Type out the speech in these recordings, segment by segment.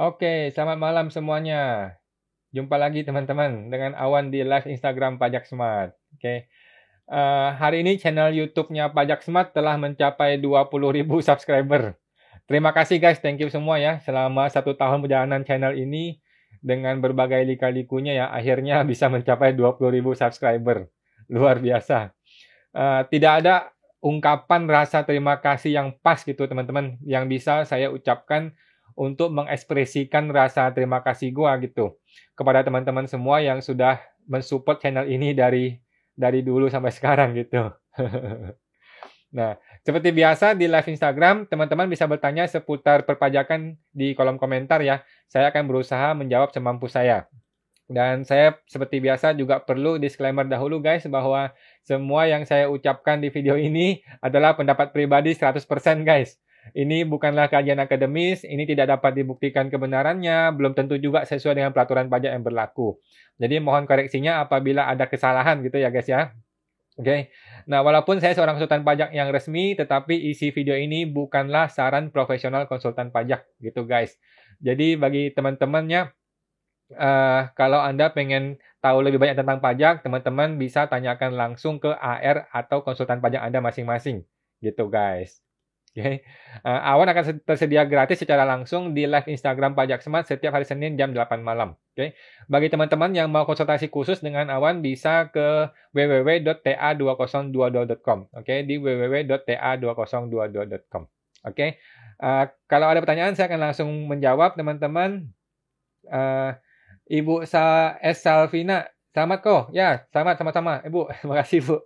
Oke, selamat malam semuanya. Jumpa lagi teman-teman dengan Awan di live Instagram Pajak Smart. Oke, hari ini channel YouTube-nya Pajak Smart telah mencapai 20.000 subscriber. Terima kasih guys, thank you semua ya. Selama 1 tahun perjalanan channel ini dengan berbagai lika-likunya ya, akhirnya bisa mencapai 20.000 subscriber. Luar biasa. Tidak ada ungkapan rasa terima kasih yang pas gitu teman-teman, yang bisa saya ucapkan untuk mengekspresikan rasa terima kasih gua gitu kepada teman-teman semua yang sudah mensupport channel ini dari dulu sampai sekarang gitu. Nah, seperti biasa di live Instagram, teman-teman bisa bertanya seputar perpajakan di kolom komentar ya. Saya akan berusaha menjawab semampu saya. Dan saya seperti biasa juga perlu disclaimer dahulu guys, bahwa semua yang saya ucapkan di video ini adalah pendapat pribadi 100% guys. Ini bukanlah kajian akademis, ini tidak dapat dibuktikan kebenarannya, belum tentu juga sesuai dengan peraturan pajak yang berlaku. Jadi mohon koreksinya apabila ada kesalahan gitu ya guys ya. Oke. Nah, walaupun saya seorang konsultan pajak yang resmi, tetapi isi video ini bukanlah saran profesional konsultan pajak gitu guys. Jadi bagi teman-temannya, kalau Anda pengen tahu lebih banyak tentang pajak, teman-teman bisa tanyakan langsung ke AR atau konsultan pajak Anda masing-masing. Gitu, guys. Oke. Awan akan tersedia gratis secara langsung di live Instagram Pajak Smart setiap hari Senin jam 8 malam. Oke. Bagi teman-teman yang mau konsultasi khusus dengan Awan bisa ke www.ta2022.com. Oke, di www.ta2022.com. Oke. Kalau ada pertanyaan saya akan langsung menjawab, teman-teman. Ibu S. Salvina, selamat kok. Ya, selamat sama-sama. Ibu, terima kasih, Bu.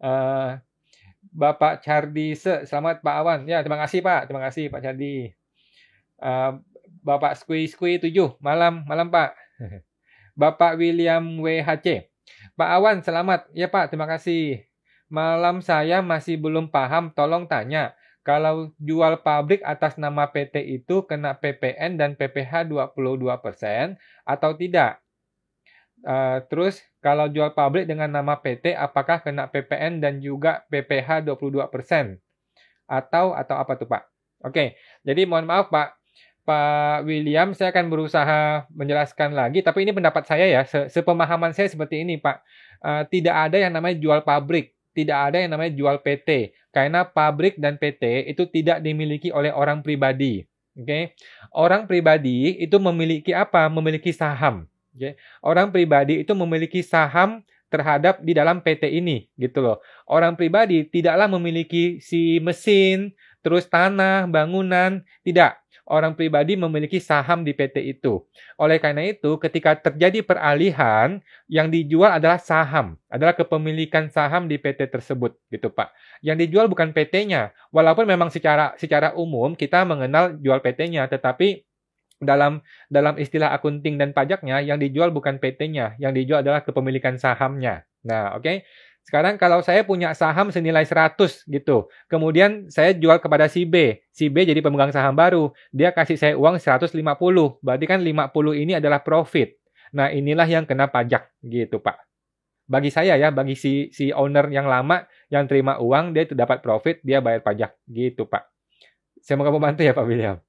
Eh, Bapak Cardi, selamat Pak Awan. Ya, terima kasih Pak. Terima kasih Pak Cardi. Bapak Skui 7, malam Pak. Bapak William WHC. Pak Awan, selamat. Ya Pak, terima kasih. Malam saya masih belum paham, tolong tanya. Kalau jual pabrik atas nama PT itu kena PPN dan PPh 22% atau tidak? Terus kalau jual pabrik dengan nama PT apakah kena PPN dan juga PPh 22%? Atau apa tuh Pak? Oke, jadi mohon maaf Pak William, saya akan berusaha menjelaskan lagi, tapi ini pendapat saya ya, sepemahaman saya seperti ini Pak. Tidak ada yang namanya jual pabrik, tidak ada yang namanya jual PT, karena pabrik dan PT itu tidak dimiliki oleh orang pribadi. Oke, orang pribadi itu memiliki apa? Memiliki saham. Oke, orang pribadi itu memiliki saham terhadap di dalam PT ini, gitu loh. Orang pribadi tidaklah memiliki si mesin, terus tanah, bangunan, tidak. Orang pribadi memiliki saham di PT itu. Oleh karena itu, ketika terjadi peralihan, yang dijual adalah saham, adalah kepemilikan saham di PT tersebut, gitu Pak. Yang dijual bukan PT-nya, walaupun memang secara umum kita mengenal jual PT-nya, tetapi dalam istilah akunting dan pajaknya, yang dijual bukan PT-nya, yang dijual adalah kepemilikan sahamnya. Nah, oke. Sekarang kalau saya punya saham senilai 100 gitu, kemudian saya jual kepada si B jadi pemegang saham baru, dia kasih saya uang 150, berarti kan 50 ini adalah profit. Nah, inilah yang kena pajak gitu, Pak. Bagi saya ya, bagi si owner yang lama yang terima uang, dia itu dapat profit, dia bayar pajak gitu, Pak. Semoga membantu ya, Pak William.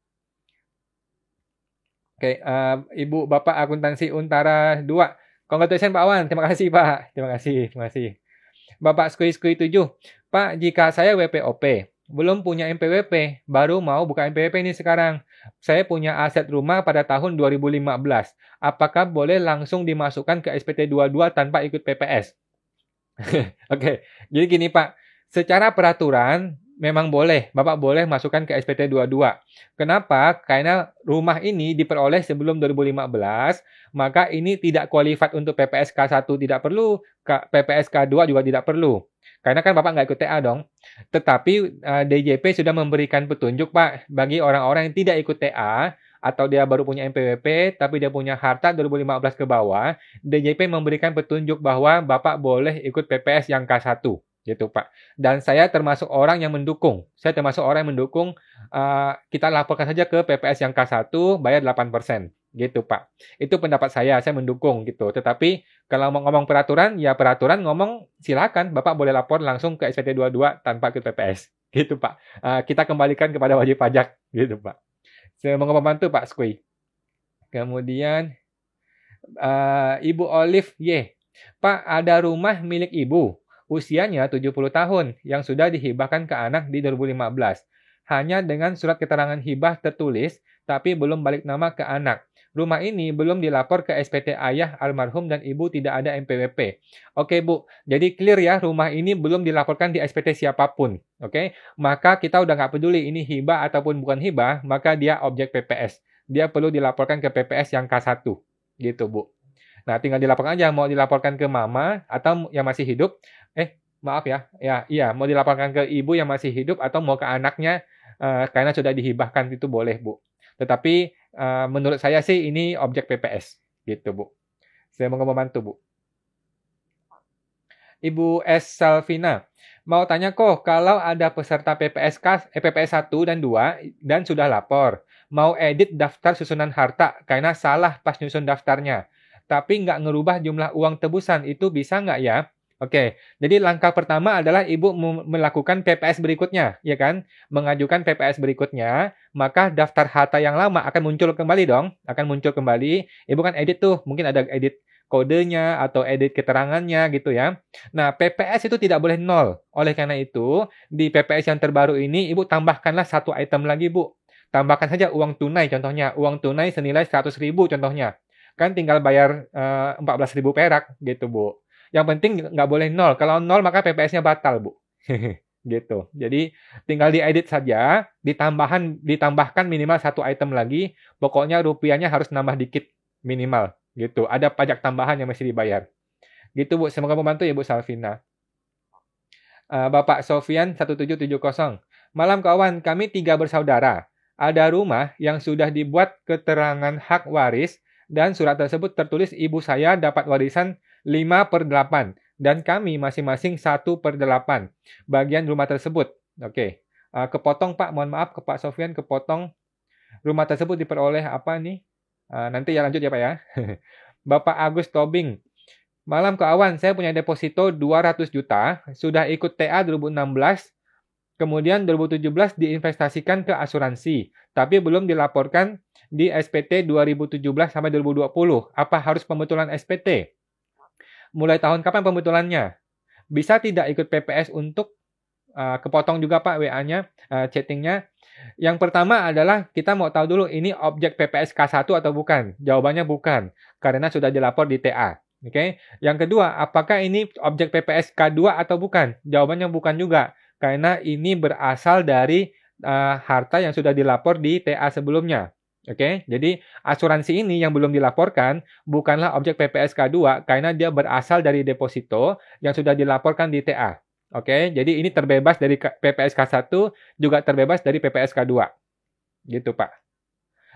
Oke, Ibu Bapak Akuntansi Untara 2. Congratulations Pak Awan, terima kasih Pak. Terima kasih, terima kasih. Bapak Skui 7. Pak, jika saya WPOP, belum punya MPWP, baru mau buka MPWP ini sekarang. Saya punya aset rumah pada tahun 2015. Apakah boleh langsung dimasukkan ke SPT 22 tanpa ikut PPS? Oke, jadi gini Pak, secara peraturan memang boleh, Bapak boleh masukkan ke SPT 22. Kenapa? Karena rumah ini diperoleh sebelum 2015, maka ini tidak qualified untuk PPS K1 tidak perlu, PPS K2 juga tidak perlu. Karena kan Bapak nggak ikut TA dong. Tetapi DJP sudah memberikan petunjuk Pak, bagi orang-orang yang tidak ikut TA, atau dia baru punya MPWP, tapi dia punya harta 2015 ke bawah, DJP memberikan petunjuk bahwa Bapak boleh ikut PPS yang K1. Gitu Pak. Dan saya termasuk orang yang mendukung. Saya termasuk orang yang mendukung, kita laporkan saja ke PPS yang K1, bayar 8%. Gitu Pak. Itu pendapat saya mendukung gitu. Tetapi kalau mau ngomong peraturan, ya peraturan ngomong silakan, Bapak boleh lapor langsung ke SPT 22 tanpa ikut PPS. Gitu Pak. Kita kembalikan kepada wajib pajak. Gitu Pak. Semoga membantu Pak Skui. Kemudian Ibu Olive Y. Pak, ada rumah milik ibu. Usianya 70 tahun yang sudah dihibahkan ke anak di 2015. Hanya dengan surat keterangan hibah tertulis, tapi belum balik nama ke anak. Rumah ini belum dilapor ke SPT ayah almarhum dan ibu tidak ada NPWP. Oke Bu, jadi clear ya, rumah ini belum dilaporkan di SPT siapapun. Oke, maka kita udah nggak peduli ini hibah ataupun bukan hibah, maka dia objek PPS. Dia perlu dilaporkan ke PPS yang K1. Gitu Bu. Nah, tinggal dilaporkan aja mau dilaporkan ke mama atau yang masih hidup. Maaf ya. Iya, mau dilaporkan ke ibu yang masih hidup atau mau ke anaknya karena sudah dihibahkan itu boleh, Bu. Tetapi menurut saya sih ini objek PPS gitu, Bu. Saya mau membantu, Bu. Ibu S. Salvina, mau tanya kok kalau ada peserta PPS 1 dan 2 dan sudah lapor, mau edit daftar susunan harta karena salah pas nyusun daftarnya, tapi nggak ngerubah jumlah uang tebusan, itu bisa nggak ya? Oke, jadi langkah pertama adalah Ibu melakukan PPS berikutnya, ya kan? Mengajukan PPS berikutnya, maka daftar harta yang lama akan muncul kembali dong, akan muncul kembali. Ibu kan edit tuh, mungkin ada edit kodenya atau edit keterangannya gitu ya. Nah, PPS itu tidak boleh nol. Oleh karena itu, di PPS yang terbaru ini, Ibu tambahkanlah satu item lagi, Bu. Tambahkan saja uang tunai contohnya. Uang tunai senilai 100.000 contohnya. Kan tinggal bayar 14.000 perak gitu, Bu. Yang penting nggak boleh nol. Kalau nol maka PPS-nya batal, Bu. Gitu. Jadi tinggal diedit saja, ditambahkan minimal satu item lagi. Pokoknya rupiahnya harus nambah dikit minimal. Gitu. Ada pajak tambahan yang mesti dibayar. Gitu, Bu. Semoga membantu ya, Bu Salvina. Bapak Sofian 1770. Malam kawan, kami 3 bersaudara. Ada rumah yang sudah dibuat keterangan hak waris dan surat tersebut tertulis ibu saya dapat warisan 5/8 dan kami masing-masing 1/8 bagian rumah tersebut. Oke. Kepotong Pak, mohon maaf ke Pak Sofian, kepotong. Rumah tersebut diperoleh apa nih? Nanti ya lanjut ya Pak ya. Bapak Agus Tobing. Malam kawan, saya punya deposito 200 juta, sudah ikut TA 2016, kemudian 2017 diinvestasikan ke asuransi, tapi belum dilaporkan di SPT 2017 sampai 2020. Apa harus pembetulan SPT? Mulai tahun kapan pembetulannya? Bisa tidak ikut PPS untuk kepotong juga Pak WA-nya, chatting-nya. Yang pertama adalah kita mau tahu dulu ini objek PPS K1 atau bukan? Jawabannya bukan, karena sudah dilapor di TA. Oke. Yang kedua, apakah ini objek PPS K2 atau bukan? Jawabannya bukan juga, karena ini berasal dari harta yang sudah dilapor di TA sebelumnya. Oke, jadi asuransi ini yang belum dilaporkan bukanlah objek PPS K2 karena dia berasal dari deposito yang sudah dilaporkan di TA. Oke, jadi ini terbebas dari PPS K1 juga terbebas dari PPS K2. Gitu, Pak.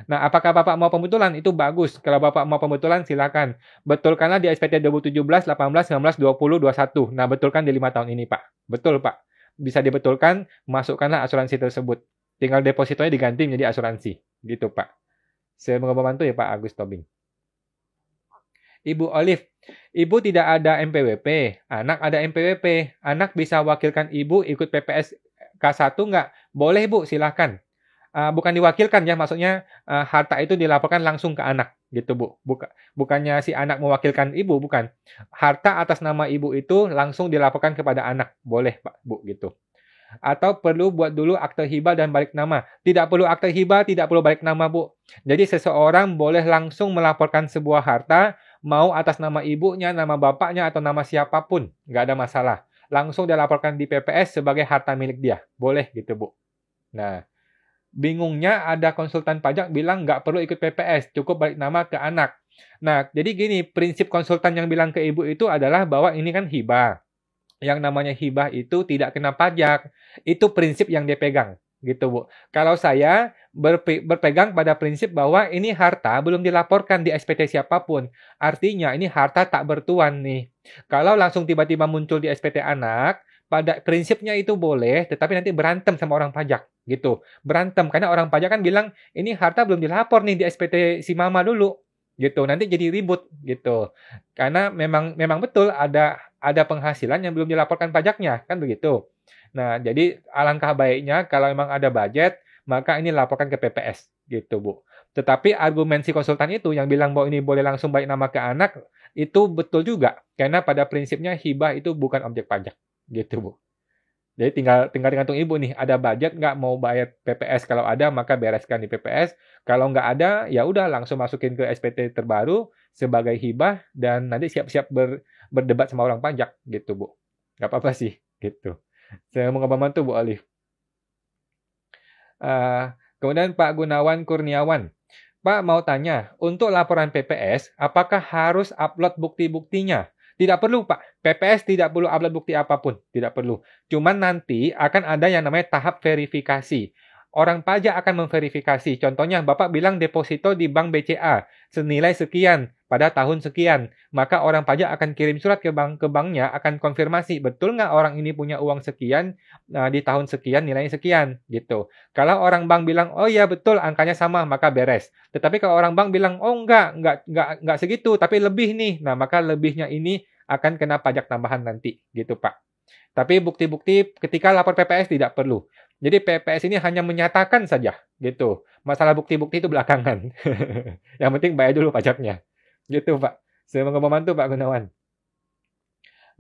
Nah, apakah Bapak mau pembetulan? Itu bagus. Kalau Bapak mau pembetulan, silakan. Betulkanlah di SPT 2017, 18, 19, 20, 21. Nah, betulkan di 5 tahun ini, Pak. Betul, Pak. Bisa dibetulkan, masukkanlah asuransi tersebut. Tinggal depositonya diganti menjadi asuransi. Gitu, Pak. Semoga membantu ya, Pak Agus Tobing. Ibu Olive. Ibu tidak ada MPWP. Anak ada MPWP. Anak bisa wakilkan ibu ikut PPS K1 nggak? Boleh, Bu. Silakan. Bukan diwakilkan ya, maksudnya harta itu dilaporkan langsung ke anak gitu Bu. Bukannya si anak mewakilkan ibu, bukan. Harta atas nama ibu itu langsung dilaporkan kepada anak, boleh Pak Bu gitu. Atau perlu buat dulu akte hibah dan balik nama. Tidak perlu akte hibah, tidak perlu balik nama Bu. Jadi seseorang boleh langsung melaporkan sebuah harta, mau atas nama ibunya, nama bapaknya, atau nama siapapun, nggak ada masalah. Langsung dilaporkan di PPS sebagai harta milik dia, boleh gitu Bu. Nah, bingungnya ada konsultan pajak bilang nggak perlu ikut PPS, cukup balik nama ke anak. Nah, jadi gini, prinsip konsultan yang bilang ke ibu itu adalah bahwa ini kan hibah. Yang namanya hibah itu tidak kena pajak. Itu prinsip yang dia pegang. Gitu, Bu. Kalau saya berpegang pada prinsip bahwa ini harta belum dilaporkan di SPT siapapun. Artinya ini harta tak bertuan nih. Kalau langsung tiba-tiba muncul di SPT anak, pada prinsipnya itu boleh, tetapi nanti berantem sama orang pajak. Gitu. Berantem, karena orang pajak kan bilang, ini harta belum dilapor nih di SPT si mama dulu. Gitu. Nanti jadi ribut. Gitu. Karena memang betul ada penghasilan yang belum dilaporkan pajaknya. Kan begitu. Nah, jadi alangkah baiknya kalau memang ada budget, maka ini laporkan ke PPS. gitu Bu. Tetapi argumen si konsultan itu yang bilang bahwa ini boleh langsung balik nama ke anak, itu betul juga. Karena pada prinsipnya hibah itu bukan objek pajak, gitu Bu. Jadi tinggal tergantung ibu nih, ada budget nggak mau bayar PPS? Kalau ada, maka bereskan di PPS. Kalau nggak ada, ya udah langsung masukin ke SPT terbaru sebagai hibah dan nanti siap-siap berdebat sama orang pajak, gitu Bu. Nggak apa-apa sih, gitu. Saya mau membantu Bu Alif. Kemudian Pak Gunawan Kurniawan. Pak mau tanya, untuk laporan PPS, apakah harus upload bukti-buktinya? Tidak perlu, Pak. PPS tidak perlu upload bukti apapun. Tidak perlu. Cuman nanti akan ada yang namanya tahap verifikasi. Orang pajak akan memverifikasi. Contohnya, Bapak bilang deposito di bank BCA senilai sekian pada tahun sekian. Maka orang pajak akan kirim surat ke banknya, akan konfirmasi, betul nggak orang ini punya uang sekian di tahun sekian, nilainya sekian. Gitu. Kalau orang bank bilang, oh iya betul, angkanya sama, maka beres. Tetapi kalau orang bank bilang, oh enggak segitu, tapi lebih nih. Nah, maka lebihnya ini akan kena pajak tambahan nanti, gitu Pak. Tapi bukti-bukti ketika lapor PPS tidak perlu. Jadi PPS ini hanya menyatakan saja, gitu. Masalah bukti-bukti itu belakangan. Yang penting bayar dulu pajaknya. Gitu Pak. Semoga membantu Pak Gunawan.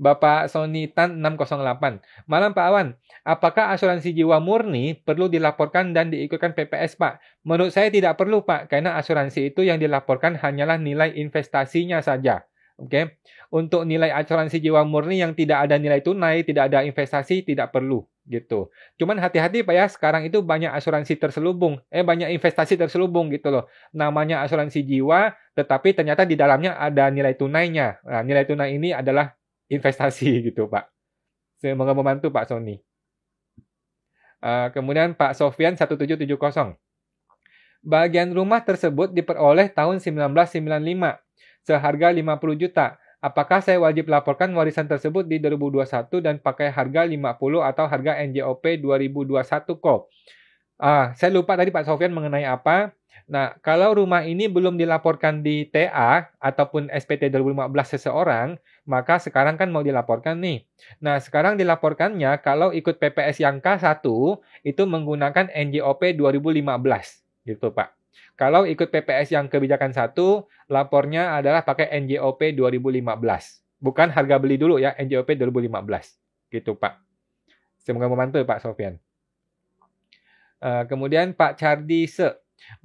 Bapak Sony Tan 608. Malam Pak Awan, apakah asuransi jiwa murni perlu dilaporkan dan diikutkan PPS Pak? Menurut saya tidak perlu Pak, karena asuransi itu yang dilaporkan hanyalah nilai investasinya saja. Oke, untuk nilai asuransi jiwa murni yang tidak ada nilai tunai, tidak ada investasi, tidak perlu gitu. Cuman hati-hati Pak ya, sekarang itu banyak asuransi terselubung, banyak investasi terselubung gitu loh. Namanya asuransi jiwa, tetapi ternyata di dalamnya ada nilai tunainya. Nah, nilai tunai ini adalah investasi gitu Pak. Semoga membantu Pak Sony. Kemudian Pak Sofian 1770. Bagian rumah tersebut diperoleh tahun 1995 seharga 50 juta. Apakah saya wajib laporkan warisan tersebut di 2021 dan pakai harga 50 atau harga NJOP 2021 kok? Saya lupa tadi Pak Sofian mengenai apa. Nah, kalau rumah ini belum dilaporkan di TA ataupun SPT 2015 seseorang, maka sekarang kan mau dilaporkan nih. Nah, sekarang dilaporkannya kalau ikut PPS yang K1 itu menggunakan NJOP 2015 gitu Pak. Kalau ikut PPS yang kebijakan 1, lapornya adalah pakai NJOP 2015. Bukan harga beli dulu ya, NJOP 2015. Gitu Pak. Semoga membantu Pak Sofian. Kemudian Pak Cardi Se.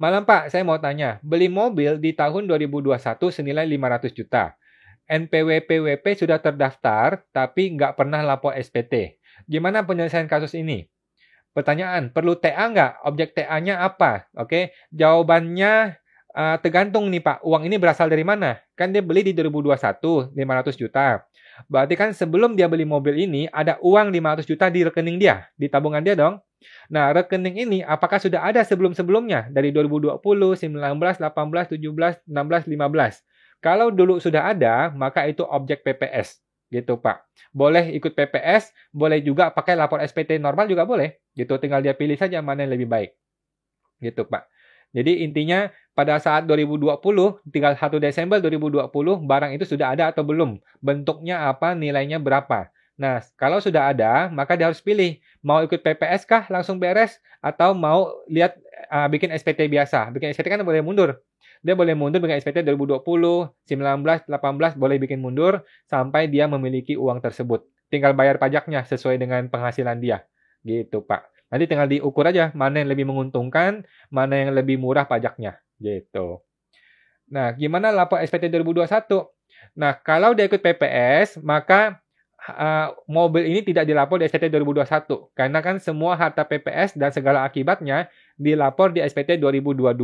Malam Pak, saya mau tanya. Beli mobil di tahun 2021 senilai 500 juta. NPWP-WP sudah terdaftar, tapi nggak pernah lapor SPT. Gimana penyelesaian kasus ini? Pertanyaan, perlu TA nggak? Objek TA-nya apa? Oke, jawabannya tergantung nih Pak. Uang ini berasal dari mana? Kan dia beli di 2021, 500 juta. Berarti kan sebelum dia beli mobil ini, ada uang 500 juta di rekening dia, di tabungan dia dong. Nah, rekening ini apakah sudah ada sebelum-sebelumnya? Dari 2020, 19, 18, 17, 16, 15. Kalau dulu sudah ada, maka itu objek PPS. Gitu Pak. Boleh ikut PPS, boleh juga pakai lapor SPT normal juga boleh. Gitu, tinggal dia pilih saja mana yang lebih baik. Gitu Pak. Jadi intinya pada saat 2020, tinggal 1 Desember 2020, barang itu sudah ada atau belum? Bentuknya apa, nilainya berapa? Nah, kalau sudah ada, maka dia harus pilih. Mau ikut PPS kah langsung beres? Atau mau lihat bikin SPT biasa? Bikin SPT kan boleh mundur. Dia boleh mundur dengan SPT 2020, 19, 18, boleh bikin mundur sampai dia memiliki uang tersebut. Tinggal bayar pajaknya sesuai dengan penghasilan dia. Gitu, Pak. Nanti tinggal diukur aja mana yang lebih menguntungkan, mana yang lebih murah pajaknya. Gitu. Nah, gimana lapor SPT 2021? Nah, kalau dia ikut PPS, maka mobil ini tidak dilapor di SPT 2021. Karena kan semua harta PPS dan segala akibatnya dilapor di SPT 2022.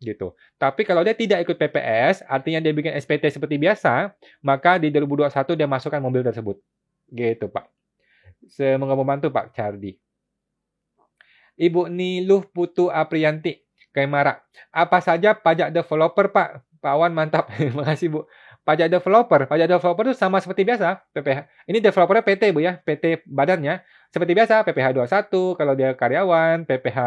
Gitu. Tapi kalau dia tidak ikut PPS, artinya dia bikin SPT seperti biasa, maka di 2021 dia masukkan mobil tersebut. Gitu, Pak. Semoga membantu, Pak Cardi. Ibu Niluh Putu Aprianti, Kaimara. Apa saja pajak developer, Pak? Pak Wan, mantap. Terima kasih, Bu. Pajak developer itu sama seperti biasa, PPH. Ini developernya PT, Bu ya, PT badannya. Seperti biasa, PPH 21 kalau dia karyawan, PPH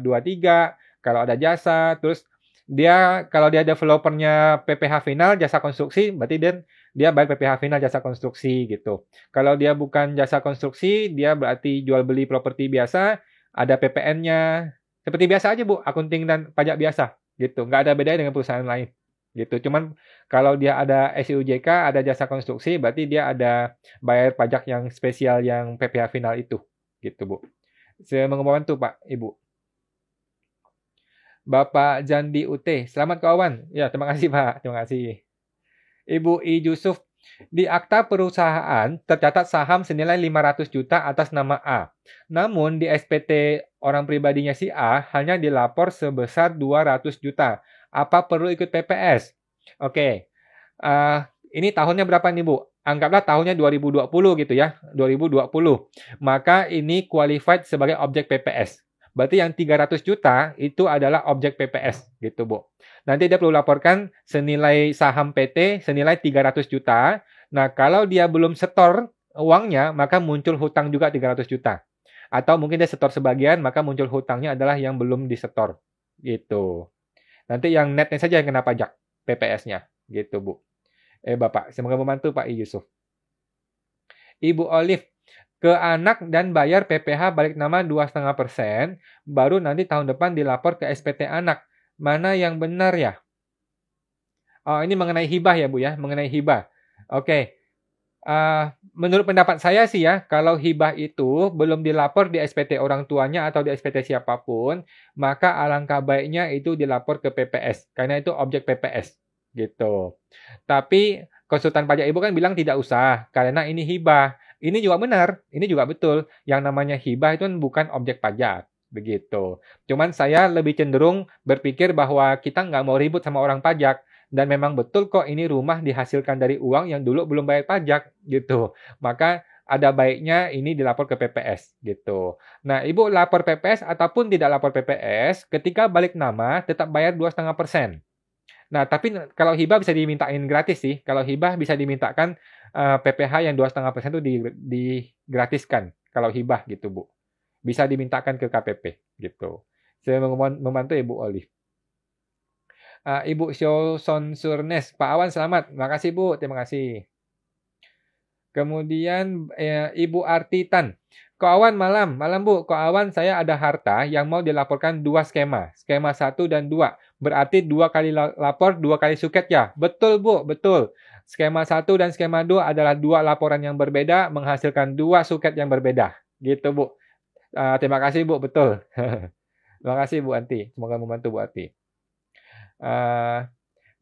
23 kalau ada jasa, terus dia kalau dia developernya PPH final jasa konstruksi, berarti dia bayar PPH final jasa konstruksi gitu. Kalau dia bukan jasa konstruksi, dia berarti jual beli properti biasa, ada PPN-nya Seperti biasa aja, Bu, akunting dan pajak biasa, gitu. Nggak ada bedanya dengan perusahaan lain, gitu. Cuman kalau dia ada SIUJK, ada jasa konstruksi, berarti dia ada bayar pajak yang spesial yang PPh final itu, gitu, Bu. Saya membantu, Pak, Ibu. Bapak Jandi UT, selamat kawan. Ya, terima kasih, Pak. Terima kasih. Ibu I. Yusuf, di akta perusahaan tercatat saham senilai 500 juta atas nama A. Namun di SPT orang pribadinya si A hanya dilapor sebesar 200 juta. Apa perlu ikut PPS? Oke. Ini tahunnya berapa nih, Bu? Anggaplah tahunnya 2020 gitu ya. 2020. Maka ini qualified sebagai objek PPS. Berarti yang 300 juta itu adalah objek PPS gitu, Bu. Nanti dia perlu laporkan senilai saham PT senilai 300 juta. Nah, kalau dia belum setor uangnya, maka muncul hutang juga 300 juta. Atau mungkin dia setor sebagian, maka muncul hutangnya adalah yang belum disetor. Gitu. Nanti yang netnya saja yang kena pajak PPS-nya. Gitu, Bu. Bapak, semoga membantu Pak I. Yusuf. Ibu Olive, ke anak dan bayar PPh balik nama 2,5%, baru nanti tahun depan dilapor ke SPT anak. Mana yang benar ya? Oh, ini mengenai hibah ya, Bu ya, mengenai hibah. Oke. Menurut pendapat saya sih ya, kalau hibah itu belum dilapor di SPT orang tuanya atau di SPT siapapun, maka alangkah baiknya itu dilapor ke PPS, karena itu objek PPS, gitu. Tapi konsultan pajak Ibu kan bilang tidak usah, karena ini hibah. Ini juga benar, ini juga betul. Yang namanya hibah itu bukan objek pajak, begitu. Cuman saya lebih cenderung berpikir bahwa kita nggak mau ribut sama orang pajak. Dan memang betul kok ini rumah dihasilkan dari uang yang dulu belum bayar pajak, gitu. Maka ada baiknya ini dilapor ke PPS, gitu. Nah, Ibu lapor PPS ataupun tidak lapor PPS, ketika balik nama tetap bayar 2,5%. Nah, tapi kalau hibah bisa dimintain gratis sih. Kalau hibah bisa dimintakan PPh yang 2,5% itu digratiskan. Kalau hibah gitu, Bu. Bisa dimintakan ke KPP, gitu. Saya membantu Ibu Olive. Ibu Son Surnes, Pak Awan selamat. Terima kasih, Bu. Terima kasih. Kemudian Ibu Artitan. Ko Awan malam Bu. Ko Awan saya ada harta yang mau dilaporkan 2 skema. Skema 1 dan 2. Berarti 2 kali lapor, 2 kali suket ya? Betul, Bu. Betul. Skema 1 dan skema 2 adalah 2 laporan yang berbeda, menghasilkan 2 suket yang berbeda. Gitu, Bu. Terima kasih, Bu. Betul. Terima kasih, Bu Anti. Semoga membantu, Bu Anti.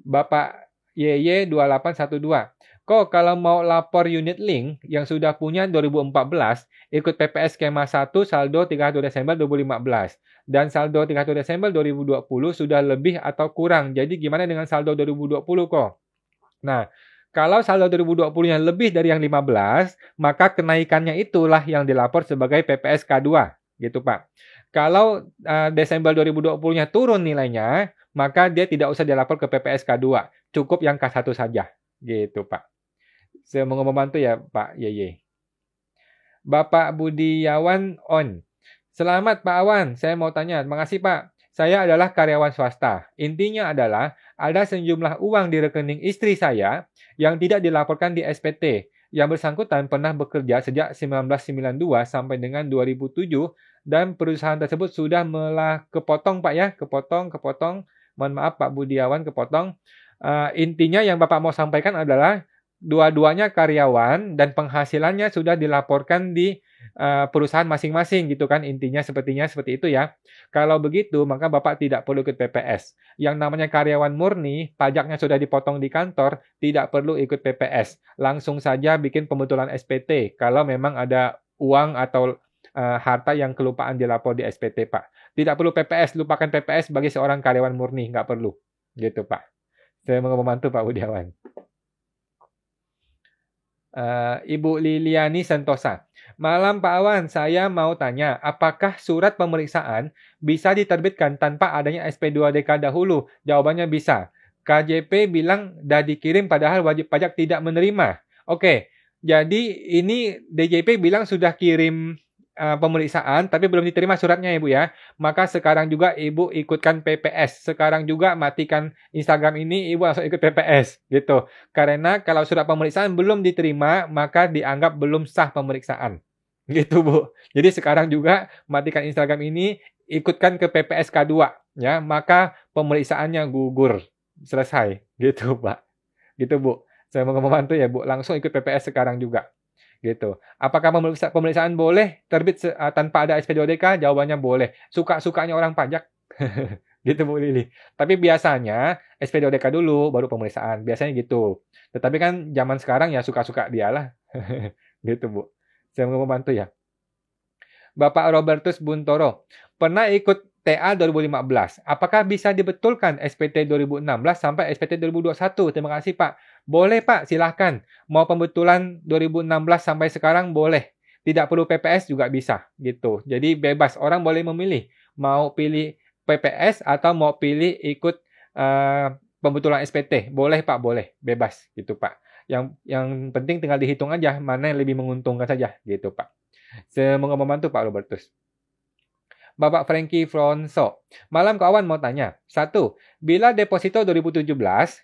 Bapak YY2812. Kok kalau mau lapor unit link yang sudah punya 2014, ikut PPS skema 1 saldo 31 Desember 2015. Dan saldo 31 Desember 2020 sudah lebih atau kurang. Jadi gimana dengan saldo 2020 kok? Nah, kalau saldo 2020-nya lebih dari yang 15, maka kenaikannya itulah yang dilapor sebagai PPS K2. Gitu, Pak. Kalau Desember 2020-nya turun nilainya, maka dia tidak usah dilapor ke PPS K2. Cukup yang K1 saja. Gitu, Pak. Saya mau membantu ya, Pak Yeye. Bapak Budiawan On. Selamat, Pak Awan. Saya mau tanya. Terima kasih, Pak. Saya adalah karyawan swasta. Intinya adalah ada sejumlah uang di rekening istri saya yang tidak dilaporkan di SPT. Yang bersangkutan pernah bekerja sejak 1992 sampai dengan 2007 dan perusahaan tersebut sudah kepotong, Pak ya. Kepotong. Mohon maaf, Pak Budiawan, kepotong. Intinya yang Bapak mau sampaikan adalah dua-duanya karyawan dan penghasilannya sudah dilaporkan di perusahaan masing-masing gitu kan, intinya sepertinya seperti itu ya. Kalau begitu maka Bapak tidak perlu ikut PPS. Yang namanya karyawan murni, pajaknya sudah dipotong di kantor, tidak perlu ikut PPS. Langsung saja bikin pembetulan SPT kalau memang ada uang atau harta yang kelupaan dilapor di SPT, Pak. Tidak perlu PPS, lupakan PPS bagi seorang karyawan murni, nggak perlu. Gitu, Pak. Saya mau membantu Pak Budiawan. Ibu Liliani Sentosa. Malam Pak Awan, saya mau tanya, apakah surat pemeriksaan bisa diterbitkan tanpa adanya SP2DK dahulu? Jawabannya bisa. KJP bilang dah dikirim padahal wajib pajak tidak menerima. Oke, jadi ini DJP bilang sudah kirim pemeriksaan tapi belum diterima suratnya Ibu ya. Maka sekarang juga Ibu ikutkan PPS. Sekarang juga matikan Instagram ini, Ibu langsung ikut PPS gitu. Karena kalau surat pemeriksaan belum diterima, maka dianggap belum sah pemeriksaan. Gitu, Bu. Jadi sekarang juga matikan Instagram ini, ikutkan ke PPS K2 ya, maka pemeriksaannya gugur. Selesai. Gitu, Pak. Gitu, Bu. Saya mau membantu ya, Bu. Langsung ikut PPS sekarang juga. Gitu. Apakah pemeriksaan boleh terbit tanpa ada SPDODK? Jawabannya boleh. Suka-sukanya orang pajak. Gitu, Bu Lili. Tapi biasanya SPDODK dulu, baru pemeriksaan. Biasanya gitu. Tetapi kan zaman sekarang ya suka-suka dialah. Gitu, Bu. Saya mau membantu ya. Bapak Robertus Buntoro, pernah ikut TA 2015. Apakah bisa dibetulkan SPT 2016 sampai SPT 2021? Terima kasih, Pak. Boleh, Pak. Silahkan. Mau pembetulan 2016 sampai sekarang boleh. Tidak perlu PPS juga bisa. Gitu. Jadi bebas. Orang boleh memilih. Mau pilih PPS atau mau pilih ikut pembetulan SPT. Boleh, Pak. Boleh. Bebas. Gitu, Pak. Yang penting tinggal dihitung aja mana yang lebih menguntungkan saja. Gitu, Pak. Semoga membantu Pak Robertus. Bapak Frankie Fronso. Malam kawan mau tanya. 1. Bila deposito 2017,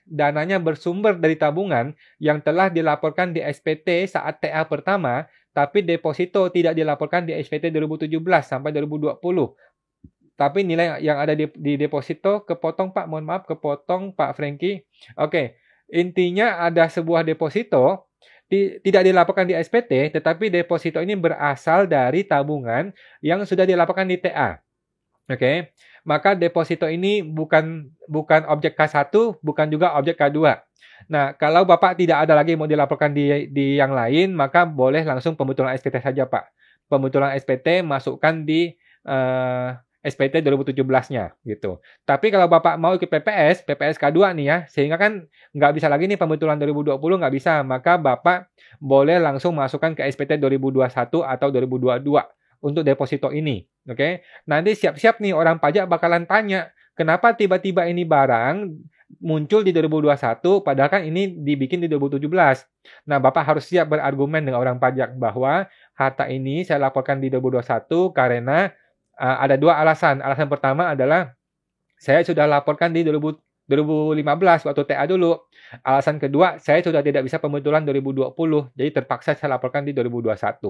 dananya bersumber dari tabungan yang telah dilaporkan di SPT saat TA pertama, tapi deposito tidak dilaporkan di SPT 2017 sampai 2020. Tapi nilai yang ada di deposito kepotong Pak. Mohon maaf, kepotong Pak Frankie. Oke. Intinya ada sebuah deposito tidak dilaporkan di SPT, tetapi deposito ini berasal dari tabungan yang sudah dilaporkan di TA. Oke, maka deposito ini bukan objek K1, bukan juga objek K2. Nah, kalau Bapak tidak ada lagi mau dilaporkan di yang lain, maka boleh langsung pembetulan SPT saja, Pak. Pembetulan SPT masukkan di SPT 2017-nya gitu. Tapi kalau Bapak mau ikut PPS K2 nih ya, sehingga kan nggak bisa lagi nih pembetulan 2020 nggak bisa, maka Bapak boleh langsung masukkan ke SPT 2021 atau 2022 untuk deposito ini. Oke. Nanti siap-siap nih orang pajak bakalan tanya, kenapa tiba-tiba ini barang muncul di 2021 padahal kan ini dibikin di 2017. Nah, Bapak harus siap berargumen dengan orang pajak bahwa harta ini saya laporkan di 2021 karena ada dua alasan. Alasan pertama adalah saya sudah laporkan di 2015 waktu TA dulu. Alasan kedua, saya sudah tidak bisa pembetulan 2020. Jadi terpaksa saya laporkan di 2021.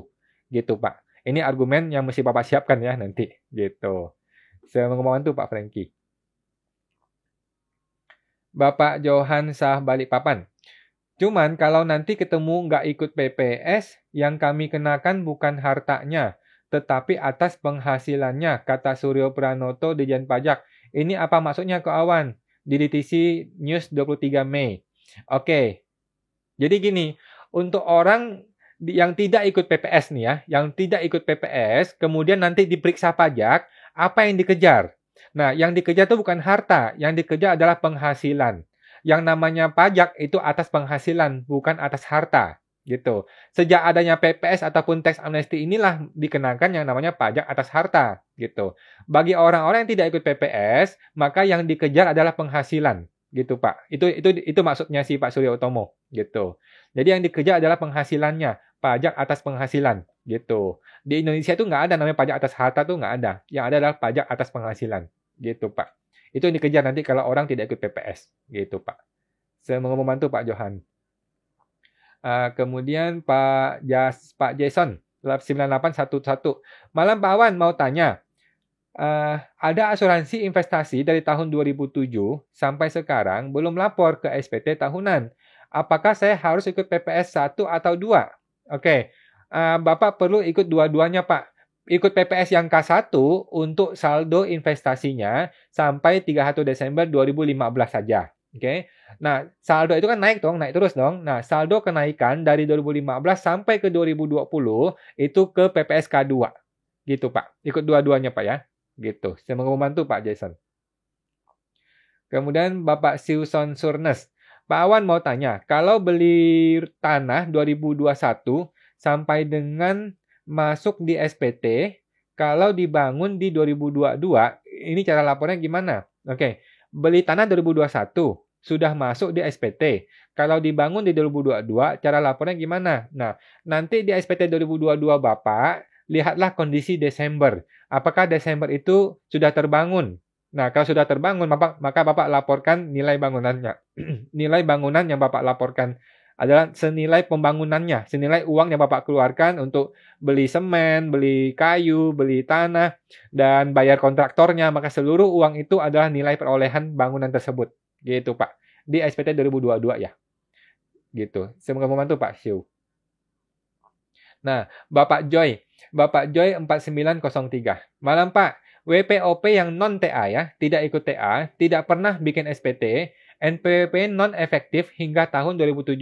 Gitu, Pak. Ini argumen yang mesti Bapak siapkan ya nanti. Gitu. Saya mau ngomong itu Pak Frankie. Bapak Johan Sah Balikpapan. Cuman kalau nanti ketemu nggak ikut PPS, yang kami kenakan bukan hartanya, tetapi atas penghasilannya, kata Suryo Pranoto Dirjen Pajak. Ini apa maksudnya ke Awan? Di DTC News 23 Mei. Oke. Jadi gini, untuk orang yang tidak ikut PPS nih ya, yang tidak ikut PPS, kemudian nanti diperiksa pajak, apa yang dikejar? Nah, yang dikejar itu bukan harta, yang dikejar adalah penghasilan. Yang namanya pajak itu atas penghasilan, bukan atas harta. Gitu. Sejak adanya PPS ataupun tax amnesty inilah dikenakan yang namanya pajak atas harta, gitu. Bagi orang-orang yang tidak ikut PPS, maka yang dikejar adalah penghasilan, gitu, Pak. Itu maksudnya si Pak Suryo Utomo, gitu. Jadi yang dikejar adalah penghasilannya, pajak atas penghasilan, gitu. Di Indonesia itu nggak ada namanya pajak atas harta tuh nggak ada. Yang ada adalah pajak atas penghasilan, gitu, Pak. Itu yang dikejar nanti kalau orang tidak ikut PPS, gitu, Pak. Saya mau membantu Pak Johan. Kemudian Pak Jason 9811. Malam Pak Awan mau tanya. Ada asuransi investasi dari tahun 2007 sampai sekarang belum lapor ke SPT tahunan. Apakah saya harus ikut PPS 1 atau 2? Oke. Bapak perlu ikut dua-duanya, Pak. Ikut PPS yang K1 untuk saldo investasinya sampai 31 Desember 2015 saja. Oke. Nah, saldo itu kan naik terus dong. Nah, saldo kenaikan dari 2015 sampai ke 2020 itu ke PPS K2. Gitu, Pak. Ikut dua-duanya, Pak ya. Gitu. Saya mau membantu Pak Jason. Kemudian Bapak Siuson Surnes. Pak Awan mau tanya, kalau beli tanah 2021 sampai dengan masuk di SPT, kalau dibangun di 2022, ini cara lapornya gimana? Oke. Beli tanah 2021, sudah masuk di SPT. Kalau dibangun di 2022, cara lapornya gimana? Nah, nanti di SPT 2022 Bapak, lihatlah kondisi Desember. Apakah Desember itu sudah terbangun? Nah, kalau sudah terbangun, maka Bapak laporkan nilai bangunannya. Nilai bangunan yang Bapak laporkan adalah senilai pembangunannya, senilai uang yang Bapak keluarkan untuk beli semen, beli kayu, beli tanah, dan bayar kontraktornya, maka seluruh uang itu adalah nilai perolehan bangunan tersebut. Gitu, Pak. Di SPT 2022 ya. Gitu. Semoga membantu, Pak Syu. Nah, Bapak Joy 4903. Malam, Pak. WPOP yang non-TA ya, tidak ikut TA, tidak pernah bikin SPT, NPWP non-efektif hingga tahun 2017.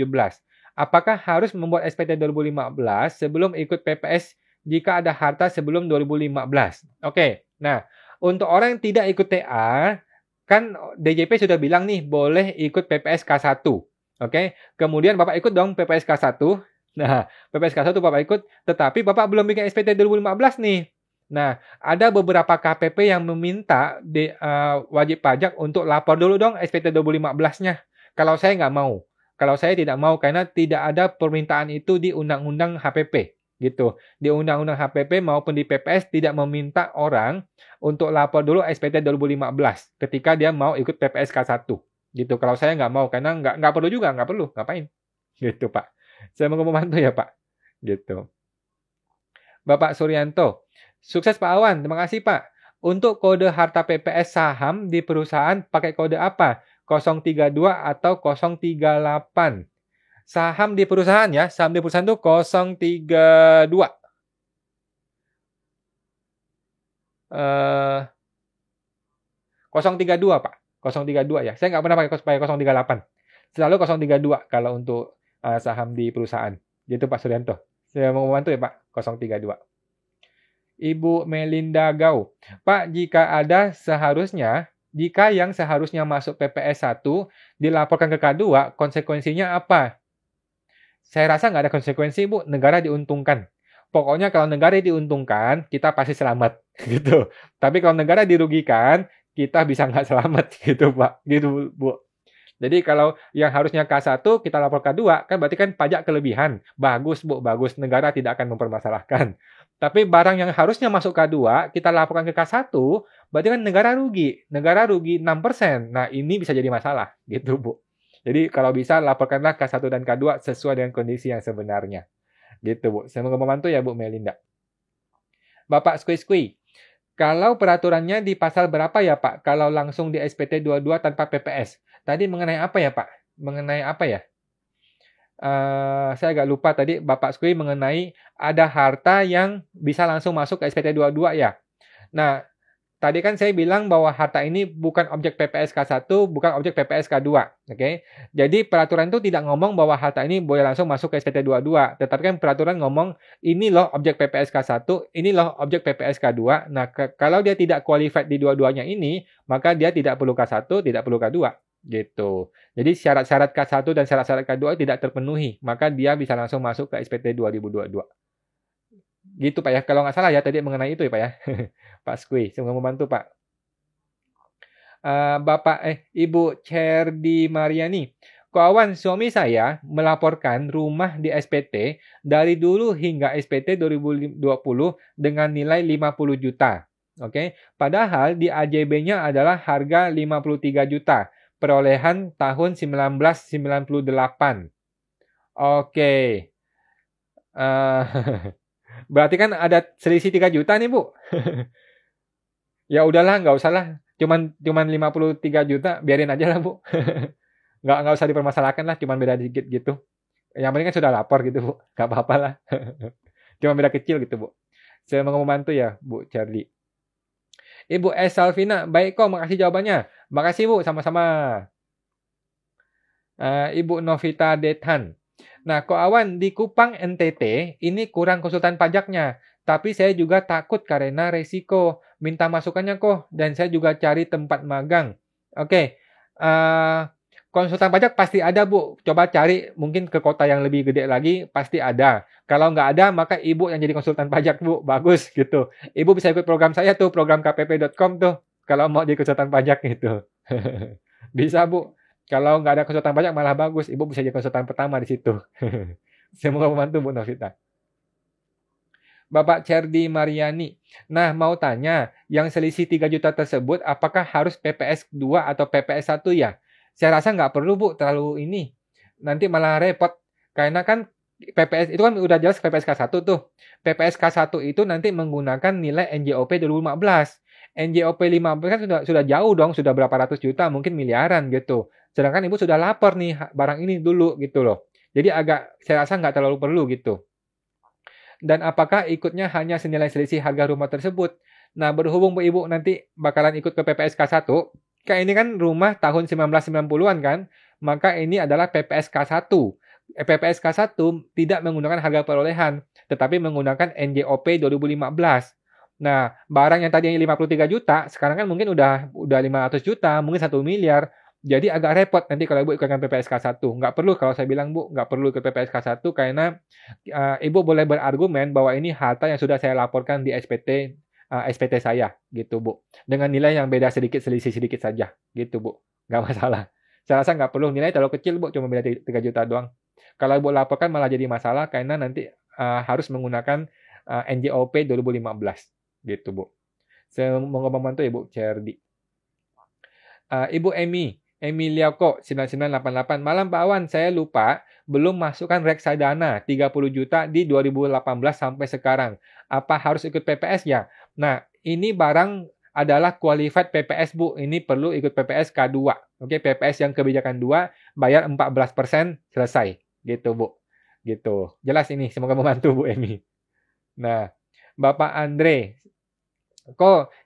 Apakah harus membuat SPT 2015 sebelum ikut PPS jika ada harta sebelum 2015? Oke, nah untuk orang yang tidak ikut TA, kan DJP sudah bilang nih boleh ikut PPS K1. Oke, kemudian Bapak ikut dong PPS K1. Nah, PPS K1 Bapak ikut, tetapi Bapak belum bikin SPT 2015 nih. Nah, ada beberapa KPP yang meminta wajib pajak untuk lapor dulu dong SPT 2015-nya. Kalau saya nggak mau. Kalau saya tidak mau karena tidak ada permintaan itu di Undang-Undang HPP. Gitu. Di Undang-Undang HPP maupun di PPS tidak meminta orang untuk lapor dulu SPT 2015 ketika dia mau ikut PPS K1. Gitu. Kalau saya nggak mau karena nggak perlu juga, nggak perlu. Ngapain? Gitu, Pak. Saya mau membantu ya, Pak. Gitu. Bapak Suryanto. Sukses Pak Awan, terima kasih Pak. Untuk kode harta PPS saham di perusahaan pakai kode apa? 032 atau 038? Saham di perusahaan ya, saham di perusahaan itu 032. 032 Pak, 032 ya. Saya nggak pernah pakai 038. Selalu 032 kalau untuk saham di perusahaan. Gitu Pak Suryanto. Saya mau membantu ya Pak, 032. Ibu Melinda Gau. Pak, jika yang seharusnya masuk PPS 1 dilaporkan ke K2, konsekuensinya apa? Saya rasa nggak ada konsekuensi, Bu. Negara diuntungkan. Pokoknya kalau negara diuntungkan, kita pasti selamat. Gitu. Tapi kalau negara dirugikan, kita bisa nggak selamat. Gitu, Pak. Gitu, Bu. Jadi kalau yang harusnya K1 kita lapor K2, kan berarti kan pajak kelebihan. Bagus, Bu, bagus. Negara tidak akan mempermasalahkan. Tapi barang yang harusnya masuk K2, kita laporkan ke K1, berarti kan negara rugi. Negara rugi 6%. Nah, ini bisa jadi masalah. Gitu, Bu. Jadi kalau bisa laporkanlah K1 dan K2 sesuai dengan kondisi yang sebenarnya. Gitu, Bu. Semoga membantu ya, Bu Melinda. Bapak Skui-Skui. Kalau peraturannya di pasal berapa ya, Pak? Kalau langsung di SPT 22 tanpa PPS. Tadi mengenai apa ya, Pak? Mengenai apa ya? Saya agak lupa tadi Bapak Skui mengenai ada harta yang bisa langsung masuk ke SPT 22 ya. Nah, tadi kan saya bilang bahwa harta ini bukan objek PPS K1, bukan objek PPS K2. Oke. Jadi peraturan itu tidak ngomong bahwa harta ini boleh langsung masuk ke SPT 22. Tetapi kan peraturan ngomong ini loh objek PPS K1, ini loh objek PPS K2. Nah, kalau dia tidak qualified di dua-duanya ini, maka dia tidak perlu K1, tidak perlu K2. Gitu. Jadi syarat-syarat K1 dan syarat-syarat K2 tidak terpenuhi, maka dia bisa langsung masuk ke SPT 2022. Gitu Pak ya, kalau nggak salah ya tadi mengenai itu ya Pak ya. Pak Skui, semoga membantu Pak. Ibu Cerdi Mariani. Kawan suami saya melaporkan rumah di SPT dari dulu hingga SPT 2020 dengan nilai 50 juta. Oke, padahal di AJB-nya adalah harga 53 juta. Perolehan tahun 1998. Oke. Berarti kan ada selisih 3 juta nih, Bu. Ya udahlah, nggak usah lah. Cuman 53 juta, biarin aja lah, Bu. Nggak usah dipermasalahkan lah, cuman beda dikit gitu. Yang penting kan sudah lapor gitu, Bu. Nggak apa-apa lah. Cuma beda kecil gitu, Bu. Saya mau membantu ya, Bu Charlie. Ibu S. Salvina, baik kok, makasih jawabannya. Makasih, Bu, sama-sama. Ibu Novita Dethan. Nah, Ko Awan, di Kupang NTT, ini kurang konsultan pajaknya. Tapi saya juga takut karena resiko. Minta masukannya kok, dan saya juga cari tempat magang. Oke, konsultan pajak pasti ada, Bu. Coba cari mungkin ke kota yang lebih gede lagi, pasti ada. Kalau nggak ada, maka Ibu yang jadi konsultan pajak, Bu. Bagus, gitu. Ibu bisa ikut program saya tuh, program kpp.com tuh. Kalau mau jadi konsultan pajak, gitu. Bisa, Bu. Kalau nggak ada konsultan pajak malah bagus. Ibu bisa jadi konsultan pertama di situ. Semoga membantu, Bu Novita. Bapak Cerdi Mariani. Nah, mau tanya, yang selisih 3 juta tersebut apakah harus PPS 2 atau PPS 1 ya? Saya rasa nggak perlu, Bu, terlalu ini. Nanti malah repot. Karena kan PPS itu kan udah jelas PPSK 1 tuh. PPSK 1 itu nanti menggunakan nilai NJOP 2015. NJOP 15 kan sudah jauh dong, sudah berapa ratus juta, mungkin miliaran gitu. Sedangkan Ibu sudah lapor nih barang ini dulu gitu loh. Jadi saya rasa nggak terlalu perlu gitu. Dan apakah ikutnya hanya senilai selisih harga rumah tersebut? Nah, berhubung Ibu nanti bakalan ikut ke PPSK 1, kayak ini kan rumah tahun 1990-an kan, maka ini adalah PPSK 1. PPSK 1 tidak menggunakan harga perolehan, tetapi menggunakan NJOP 2015. Nah, barang yang tadinya 53 juta, sekarang kan mungkin udah 500 juta, mungkin 1 miliar. Jadi agak repot nanti kalau Ibu ikutkan PPSK 1. Nggak perlu kalau saya bilang, Bu, nggak perlu ikut PPSK 1 karena Ibu boleh berargumen bahwa ini harta yang sudah saya laporkan di SPT saya, gitu Bu. Dengan nilai yang beda selisih sedikit saja, gitu Bu. Nggak masalah. Saya rasa nggak perlu, nilai terlalu kecil Bu, cuma beda 3 juta doang. Kalau Ibu laporkan malah jadi masalah karena nanti harus menggunakan NJOP 2015, gitu Bu. Semoga membantu ya Bu Cerdi. Ibu Emilia Ko 9988. Malam Pak Awan, saya lupa belum masukkan reksadana 30 juta di 2018 sampai sekarang. Apa harus ikut PPS ya? Nah, ini barang adalah qualified PPS Bu. Ini perlu ikut PPS K2. Oke, PPS yang kebijakan 2 bayar 14% selesai. Gitu Bu. Gitu. Jelas ini, semoga membantu Bu Emi. Nah, Bapak Andre,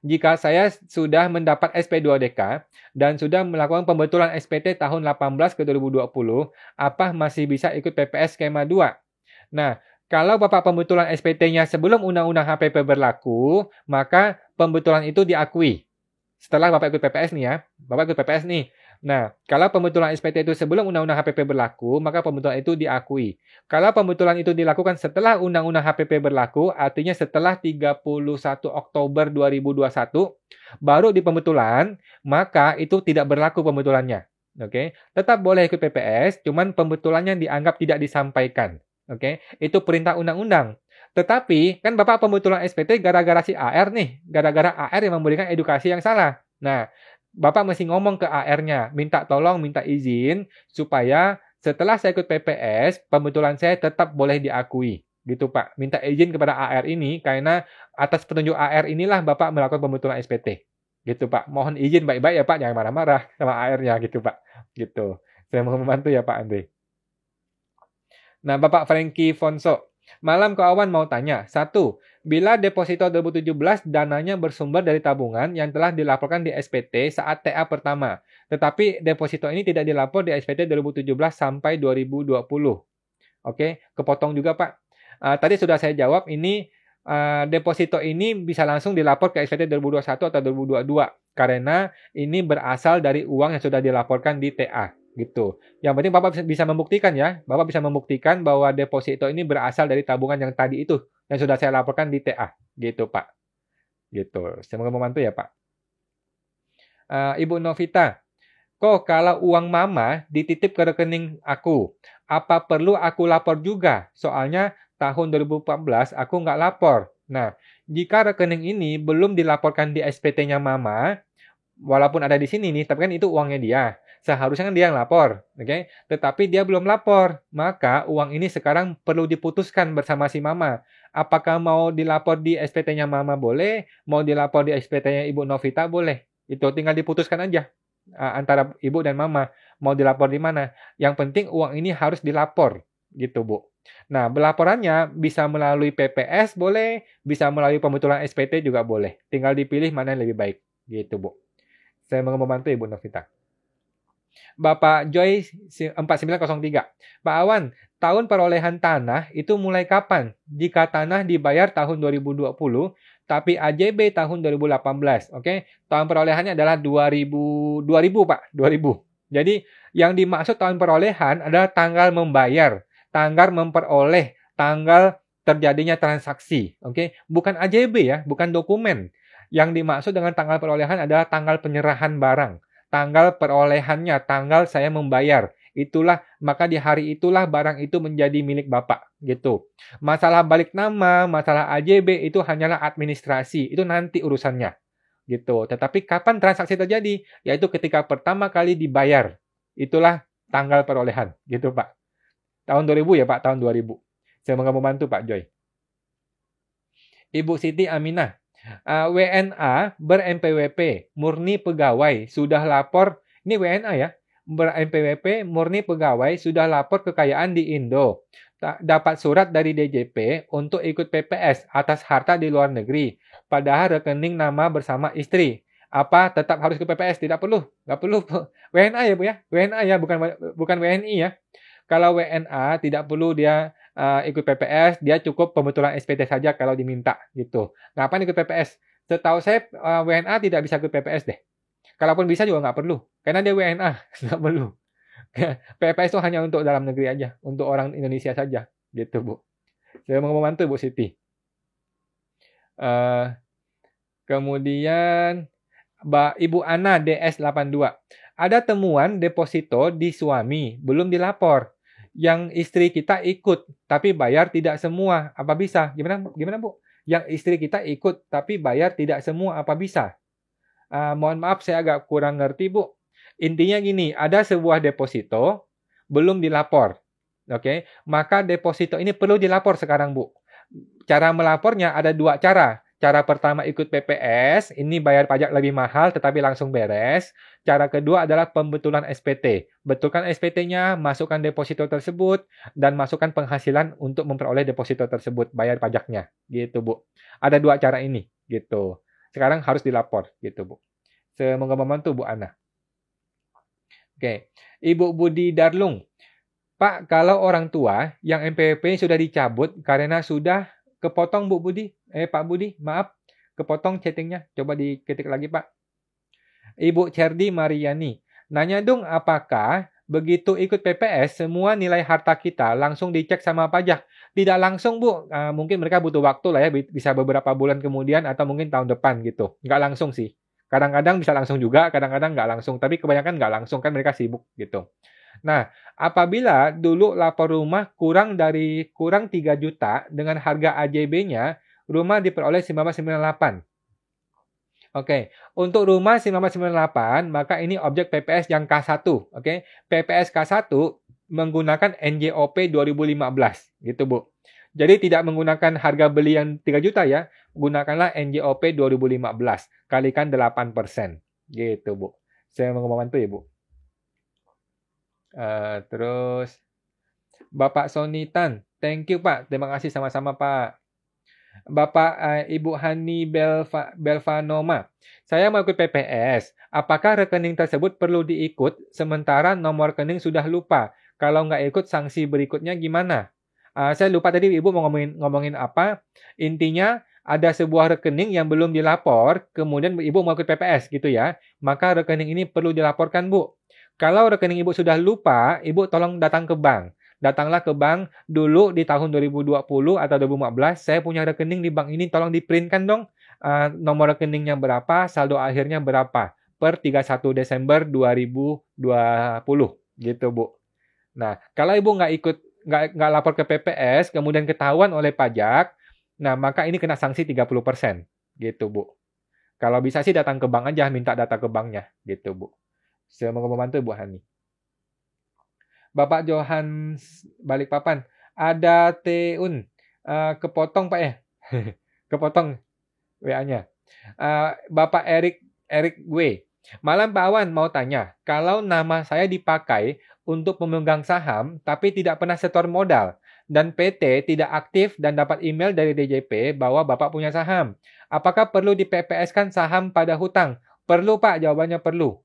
jika saya sudah mendapat SP2DK dan sudah melakukan pembetulan SPT tahun 18 ke 2020, apa masih bisa ikut PPS skema 2? Nah, kalau Bapak pembetulan SPT-nya sebelum Undang-Undang HPP berlaku, maka pembetulan itu diakui. Setelah Bapak ikut PPS nih ya, Bapak ikut PPS nih. Nah, kalau pembetulan SPT itu sebelum Undang-Undang HPP berlaku, maka pembetulan itu diakui. Kalau pembetulan itu dilakukan setelah Undang-Undang HPP berlaku, artinya setelah 31 Oktober 2021, baru di pembetulan, maka itu tidak berlaku pembetulannya. Oke, tetap boleh ikut PPS, cuman pembetulannya dianggap tidak disampaikan. Oke, itu perintah undang-undang. Tetapi, kan Bapak pembetulan SPT gara-gara si AR nih, gara-gara AR yang memberikan edukasi yang salah. Nah, Bapak mesti ngomong ke AR-nya, minta tolong, minta izin, supaya setelah saya ikut PPS, pembetulan saya tetap boleh diakui. Gitu Pak, minta izin kepada AR ini, karena atas petunjuk AR inilah Bapak melakukan pembetulan SPT. Gitu Pak, mohon izin baik-baik ya Pak, jangan marah-marah sama AR-nya gitu Pak. Gitu, saya mau membantu ya Pak Andre. Nah, Bapak Frankie Fonso, malam Kak Awan mau tanya. 1. Bila deposito 2017 dananya bersumber dari tabungan yang telah dilaporkan di SPT saat TA pertama, tetapi deposito ini tidak dilapor di SPT 2017 sampai 2020. Oke, kepotong juga Pak. Tadi sudah saya jawab, ini deposito ini bisa langsung dilapor ke SPT 2021 atau 2022 karena ini berasal dari uang yang sudah dilaporkan di TA. Gitu. Yang penting Bapak bisa membuktikan ya. Bapak bisa membuktikan bahwa deposito ini berasal dari tabungan yang tadi itu yang sudah saya laporkan di TA. Gitu, Pak. Gitu. Semoga membantu ya, Pak. Ibu Novita, kalau uang mama dititip ke rekening aku, apa perlu aku lapor juga? Soalnya tahun 2014 aku nggak lapor. Nah, jika rekening ini belum dilaporkan di SPT-nya mama, walaupun ada di sini nih, tapi kan itu uangnya dia. Seharusnya kan dia yang lapor, oke? Tetapi dia belum lapor, maka uang ini sekarang perlu diputuskan bersama si mama. Apakah mau dilapor di SPT-nya mama boleh, mau dilapor di SPT-nya Ibu Novita boleh. Itu tinggal diputuskan aja antara ibu dan mama mau dilapor di mana. Yang penting uang ini harus dilapor, gitu Bu. Nah, pelaporannya bisa melalui PPS boleh, bisa melalui pembetulan SPT juga boleh. Tinggal dipilih mana yang lebih baik, gitu Bu. Saya mau membantu Ibu Novita. Bapak Joy 4903. Pak Awan, tahun perolehan tanah itu mulai kapan? Jika tanah dibayar tahun 2020, tapi AJB tahun 2018. Oke, tahun perolehannya adalah 2000 Pak, 2000. Jadi yang dimaksud tahun perolehan adalah tanggal membayar, tanggal memperoleh, tanggal terjadinya transaksi. Oke, bukan AJB ya, bukan dokumen. Yang dimaksud dengan tanggal perolehan adalah tanggal penyerahan barang. Tanggal perolehannya, tanggal saya membayar. Itulah, maka di hari itulah barang itu menjadi milik Bapak. Gitu. Masalah balik nama, masalah AJB itu hanyalah administrasi. Itu nanti urusannya. Gitu. Tetapi kapan transaksi terjadi? Yaitu ketika pertama kali dibayar. Itulah tanggal perolehan. Gitu Pak. Tahun 2000 ya Pak, tahun 2000. Semoga membantu Pak Joy. Ibu Siti Aminah. WNA ber-NPWP, murni pegawai, sudah lapor. Ini WNA ya. Ber-NPWP, murni pegawai, sudah lapor kekayaan di Indo. Dapat surat dari DJP untuk ikut PPS atas harta di luar negeri. Padahal rekening nama bersama istri. Apa tetap harus ke PPS? Tidak perlu. Nggak perlu. WNA ya Bu ya. WNA ya, bukan WNI ya. Kalau WNA tidak perlu dia ikut PPS, dia cukup pembetulan SPT saja kalau diminta gitu. Ngapain ikut PPS? Setahu saya WNA tidak bisa ikut PPS deh. Kalaupun bisa juga nggak perlu, karena dia WNA nggak perlu. PPS itu hanya untuk dalam negeri aja, untuk orang Indonesia saja, gitu Bu. Saya mau membantu Bu Siti. Kemudian Ibu Ana DS82. Ada temuan deposito di suami, belum dilapor. Yang istri kita ikut, tapi bayar tidak semua. Apa bisa? Gimana Bu? Yang istri kita ikut, tapi bayar tidak semua. Apa bisa? Mohon maaf, saya agak kurang ngerti Bu. Intinya gini, ada sebuah deposito, belum dilapor. Oke, maka deposito ini perlu dilapor sekarang Bu. Cara melapornya ada dua cara. Cara pertama ikut PPS, ini bayar pajak lebih mahal tetapi langsung beres. Cara kedua adalah pembetulan SPT. Betulkan SPT-nya, masukkan deposito tersebut, dan masukkan penghasilan untuk memperoleh deposito tersebut, bayar pajaknya. Gitu Bu. Ada dua cara ini. Gitu. Sekarang harus dilapor. Gitu Bu. Semoga membantu Bu Ana. Oke. Ibu Budi Darlung. Pak, kalau orang tua yang NPWP sudah dicabut karena sudah kepotong Bu Budi. Pak Budi, maaf. Kepotong chattingnya. Coba diketik lagi Pak. Ibu Cerdi Mariani. Nanya dong, apakah begitu ikut PPS, semua nilai harta kita langsung dicek sama pajak? Tidak langsung Bu. Mungkin mereka butuh waktu lah ya. Bisa beberapa bulan kemudian atau mungkin tahun depan gitu. Nggak langsung sih. Kadang-kadang bisa langsung juga, kadang-kadang nggak langsung. Tapi kebanyakan nggak langsung, kan mereka sibuk gitu. Nah, apabila dulu lapor rumah kurang 3 juta dengan harga AJB-nya, rumah diperoleh 1998. Oke, untuk rumah 1998, maka ini objek PPS yang K1. Oke, PPS K1 menggunakan NJOP 2015, gitu Bu. Jadi tidak menggunakan harga beli yang 3 juta ya, gunakanlah NJOP 2015, kalikan 8%. Gitu Bu. Saya mau membantu ya Bu. Terus Bapak Sonitan, thank you Pak, terima kasih sama-sama Pak. Bapak Ibu Hani Belvanoma, saya mau ikut PPS. Apakah rekening tersebut perlu diikut sementara nomor rekening sudah lupa? Kalau nggak ikut, sanksi berikutnya gimana? Saya lupa tadi Ibu mau ngomongin apa. Intinya ada sebuah rekening yang belum dilapor, kemudian Ibu mau ikut PPS gitu ya. Maka rekening ini perlu dilaporkan Bu. Kalau rekening Ibu sudah lupa, Ibu tolong datang ke bank. Datanglah ke bank dulu di tahun 2020 atau 2015, saya punya rekening di bank ini, tolong diprintkan dong nomor rekeningnya berapa, saldo akhirnya berapa per 31 Desember 2020 gitu Bu. Nah, kalau Ibu nggak lapor ke PPS, kemudian ketahuan oleh pajak, nah maka ini kena sanksi 30% gitu Bu. Kalau bisa sih datang ke bank aja, minta data ke banknya gitu Bu. Semoga membantu Bu Hani. Bapak Johan Balikpapan, ada Teun, kepotong Pak ya, kepotong WA-nya. Bapak Erik W. Malam Pak Awan mau tanya, kalau nama saya dipakai untuk memegang saham tapi tidak pernah setor modal dan PT tidak aktif dan dapat email dari DJP bahwa Bapak punya saham, apakah perlu di PPS-kan saham pada hutang? Perlu Pak, jawabannya perlu.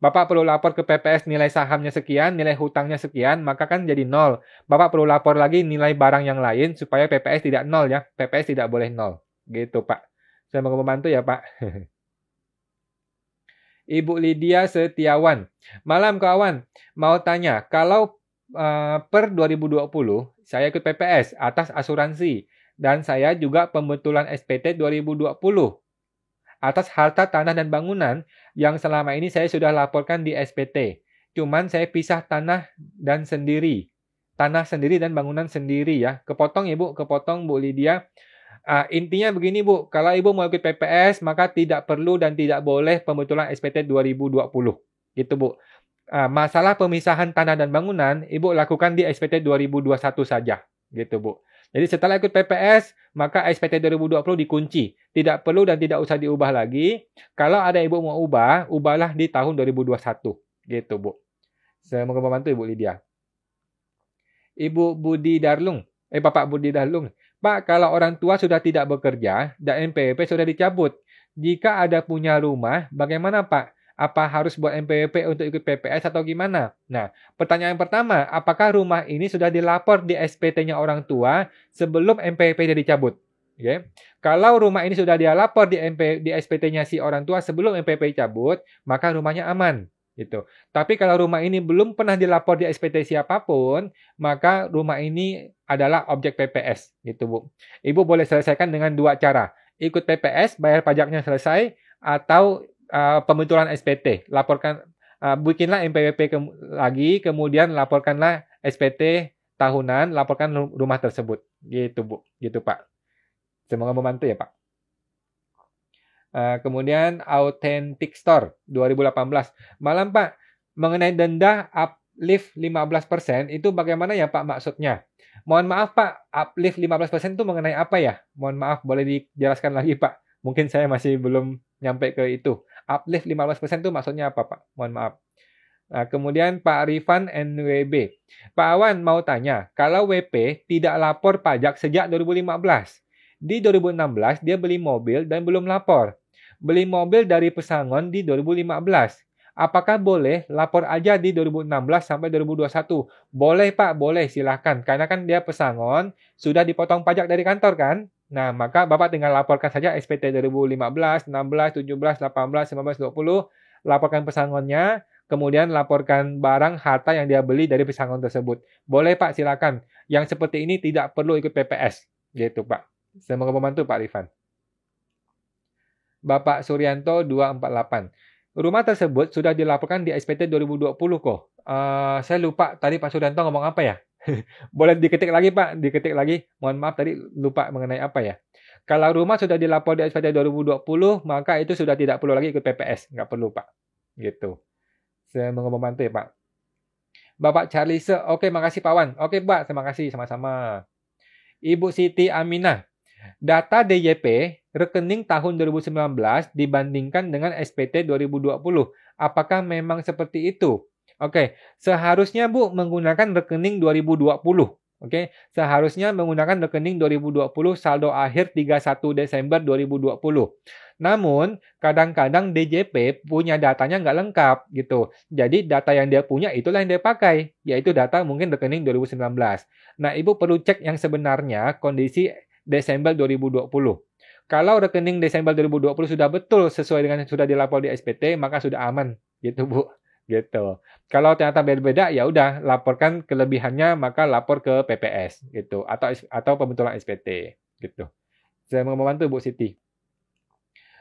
Bapak perlu lapor ke PPS nilai sahamnya sekian, nilai hutangnya sekian, maka kan jadi nol. Bapak perlu lapor lagi nilai barang yang lain supaya PPS tidak nol ya. PPS tidak boleh nol. Gitu Pak. Saya mau membantu ya Pak. Ibu Lydia Setiawan. Malam kawan, mau tanya, kalau per 2020 saya ikut PPS atas asuransi dan saya juga pembetulan SPT 2020 atas harta tanah dan bangunan yang selama ini saya sudah laporkan di SPT. Cuman saya pisah tanah sendiri dan bangunan sendiri ya. Kepotong ya Bu, kepotong Bu Lydia. Intinya begini Bu, kalau Ibu mau ikut PPS maka tidak perlu dan tidak boleh pembetulan SPT 2020. Gitu Bu. masalah pemisahan tanah dan bangunan, Ibu lakukan di SPT 2021 saja. Gitu, Bu. Jadi setelah ikut PPS, maka SPT 2020 dikunci. Tidak perlu dan tidak usah diubah lagi. Kalau ada Ibu mau ubah, ubahlah di tahun 2021. Gitu, Bu. Semoga membantu Ibu Lydia. Ibu Budi Darlung. Bapak Budi Darlung. Pak, kalau orang tua sudah tidak bekerja dan NPWP sudah dicabut, jika ada punya rumah, bagaimana Pak? Apa harus buat NPWP untuk ikut PPS atau gimana? Nah, pertanyaan pertama, apakah rumah ini sudah dilapor di SPT-nya orang tua sebelum NPWP-nya dicabut? Okay. Kalau rumah ini sudah dilapor di SPT-nya si orang tua sebelum NPWP dicabut, maka rumahnya aman. Gitu. Tapi kalau rumah ini belum pernah dilapor di SPT siapapun, maka rumah ini adalah objek PPS. Gitu, Bu. Ibu boleh selesaikan dengan dua cara. Ikut PPS, bayar pajaknya selesai, atau pembentulan SPT. Laporkan, bikinlah NPWP lagi, kemudian laporkanlah SPT tahunan, laporkan rumah tersebut. Gitu, Bu. Gitu, Pak. Semoga membantu ya, Pak. Kemudian Authentic Store 2018. Malam, Pak. Mengenai denda uplift 15%, itu bagaimana ya, Pak, maksudnya? Mohon maaf, Pak. Uplift 15% itu mengenai apa ya? Mohon maaf, boleh dijelaskan lagi, Pak. Mungkin saya masih belum nyampe ke itu. Uplift 15% itu maksudnya apa, Pak? Mohon maaf. Kemudian Pak Rifan NWB. Pak Awan mau tanya, kalau WP tidak lapor pajak sejak 2015. Di 2016 dia beli mobil dan belum lapor. Beli mobil dari pesangon di 2015. Apakah boleh lapor aja di 2016 sampai 2021? Boleh, Pak, boleh, silahkan. Karena kan dia pesangon, sudah dipotong pajak dari kantor kan? Nah, maka Bapak tinggal laporkan saja SPT 2015, 16, 17, 18, 19, 20, laporkan pesangonnya, kemudian laporkan barang harta yang dia beli dari pesangon tersebut. Boleh, Pak, silakan. Yang seperti ini tidak perlu ikut PPS. Gitu, Pak. Semoga membantu, Pak Rifan. Bapak Suryanto 248. Rumah tersebut sudah dilaporkan di SPT 2020 kok. Saya lupa tadi Pak Suryanto ngomong apa ya? Boleh diketik lagi, Pak, diketik lagi. Mohon maaf tadi lupa mengenai apa ya. Kalau rumah sudah dilapor di SPT 2020, maka itu sudah tidak perlu lagi ikut PPS. Nggak perlu, Pak. Gitu. Saya mau membantu ya, Pak. Bapak Charlise, oke, makasih Pak Wan. Oke, Pak, terima kasih sama-sama. Ibu Siti Aminah. Data DYP rekening tahun 2019 dibandingkan dengan SPT 2020. Apakah memang seperti itu? Oke, seharusnya Bu menggunakan rekening 2020. Oke, seharusnya menggunakan rekening 2020 saldo akhir 31 Desember 2020. Namun, kadang-kadang DJP punya datanya nggak lengkap gitu. Jadi, data yang dia punya itulah yang dia pakai, yaitu data mungkin rekening 2019. Nah, Ibu perlu cek yang sebenarnya kondisi Desember 2020. Kalau rekening Desember 2020 sudah betul sesuai dengan yang sudah dilapor di SPT, maka sudah aman, gitu Bu. Gitu. Kalau ternyata beda-beda, ya udah laporkan kelebihannya, maka lapor ke PPS, gitu, atau pembentulan SPT, gitu. Saya mau membantu Bu Siti.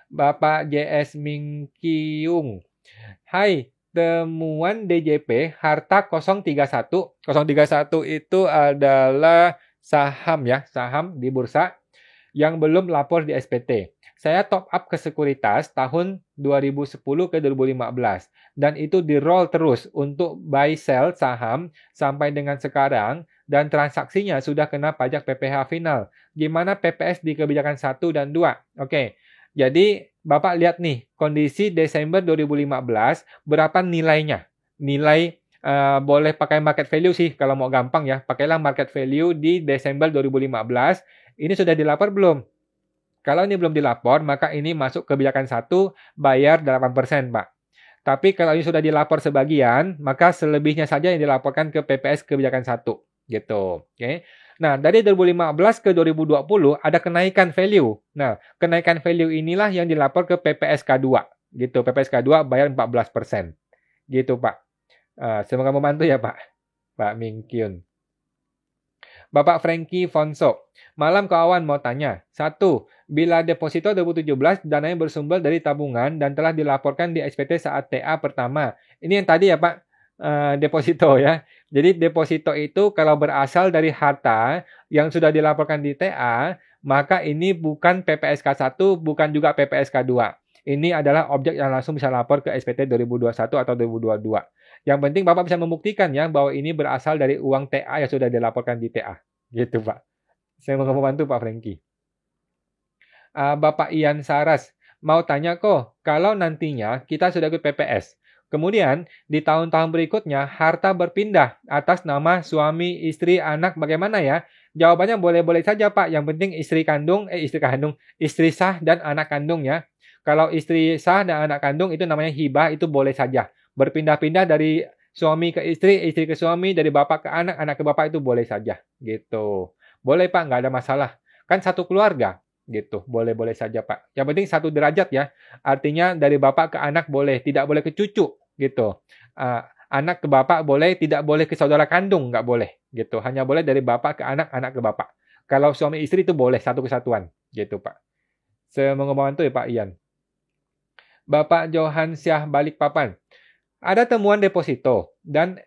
Bapak JS Mingkiung. Hai, temuan DJP harta 031. 031 itu adalah saham ya, saham di bursa yang belum lapor di SPT. Saya top up ke sekuritas tahun 2010 ke 2015 dan itu di-roll terus untuk buy sell saham sampai dengan sekarang dan transaksinya sudah kena pajak PPh final. Gimana PPS di kebijakan 1 dan 2? Oke. Jadi Bapak lihat nih kondisi Desember 2015 berapa nilainya? Nilai boleh pakai market value sih kalau mau gampang ya. Pakailah market value di Desember 2015. Ini sudah dilapor belum? Kalau ini belum dilapor, maka ini masuk kebijakan 1, bayar 8%, Pak. Tapi kalau ini sudah dilapor sebagian, maka selebihnya saja yang dilaporkan ke PPS kebijakan 1. Gitu. Oke. Nah, dari 2015 ke 2020 ada kenaikan value. Nah, kenaikan value inilah yang dilapor ke PPSK 2. Gitu. PPSK 2 bayar 14%. Gitu, Pak. Semoga membantu ya, Pak. Pak Mingkyun. Bapak Frankie Fonso. Malam kawan mau tanya. 1. Bila deposito 2017 dananya bersumber dari tabungan dan telah dilaporkan di SPT saat TA pertama. Ini yang tadi ya Pak, deposito ya. Jadi deposito itu kalau berasal dari harta yang sudah dilaporkan di TA, maka ini bukan PPSK 1, bukan juga PPSK 2. Ini adalah objek yang langsung bisa lapor ke SPT 2021 atau 2022. Yang penting Bapak bisa membuktikan ya bahwa ini berasal dari uang TA yang sudah dilaporkan di TA. Gitu, Pak. Saya mau membantu Pak Franky. Bapak Ian Saras, mau tanya kok, kalau nantinya kita sudah ikut PPS, kemudian di tahun-tahun berikutnya harta berpindah atas nama suami, istri, anak, bagaimana ya? Jawabannya boleh-boleh saja Pak, yang penting istri sah dan anak kandung ya. Kalau istri sah dan anak kandung itu namanya hibah, itu boleh saja. Berpindah-pindah dari suami ke istri ke suami, dari bapak ke anak ke bapak itu boleh saja. Gitu. Boleh Pak, nggak ada masalah. Kan satu keluarga. Gitu, boleh-boleh saja Pak. Yang penting satu derajat ya. Artinya dari bapak ke anak boleh, tidak boleh ke cucu gitu. Anak ke bapak boleh, tidak boleh ke saudara kandung, nggak boleh gitu. Hanya boleh dari bapak ke anak, anak ke bapak. Kalau suami istri itu boleh satu kesatuan gitu Pak. Semoga membantu ya Pak Ian. Bapak Johan Syah Balikpapan. Ada temuan deposito dan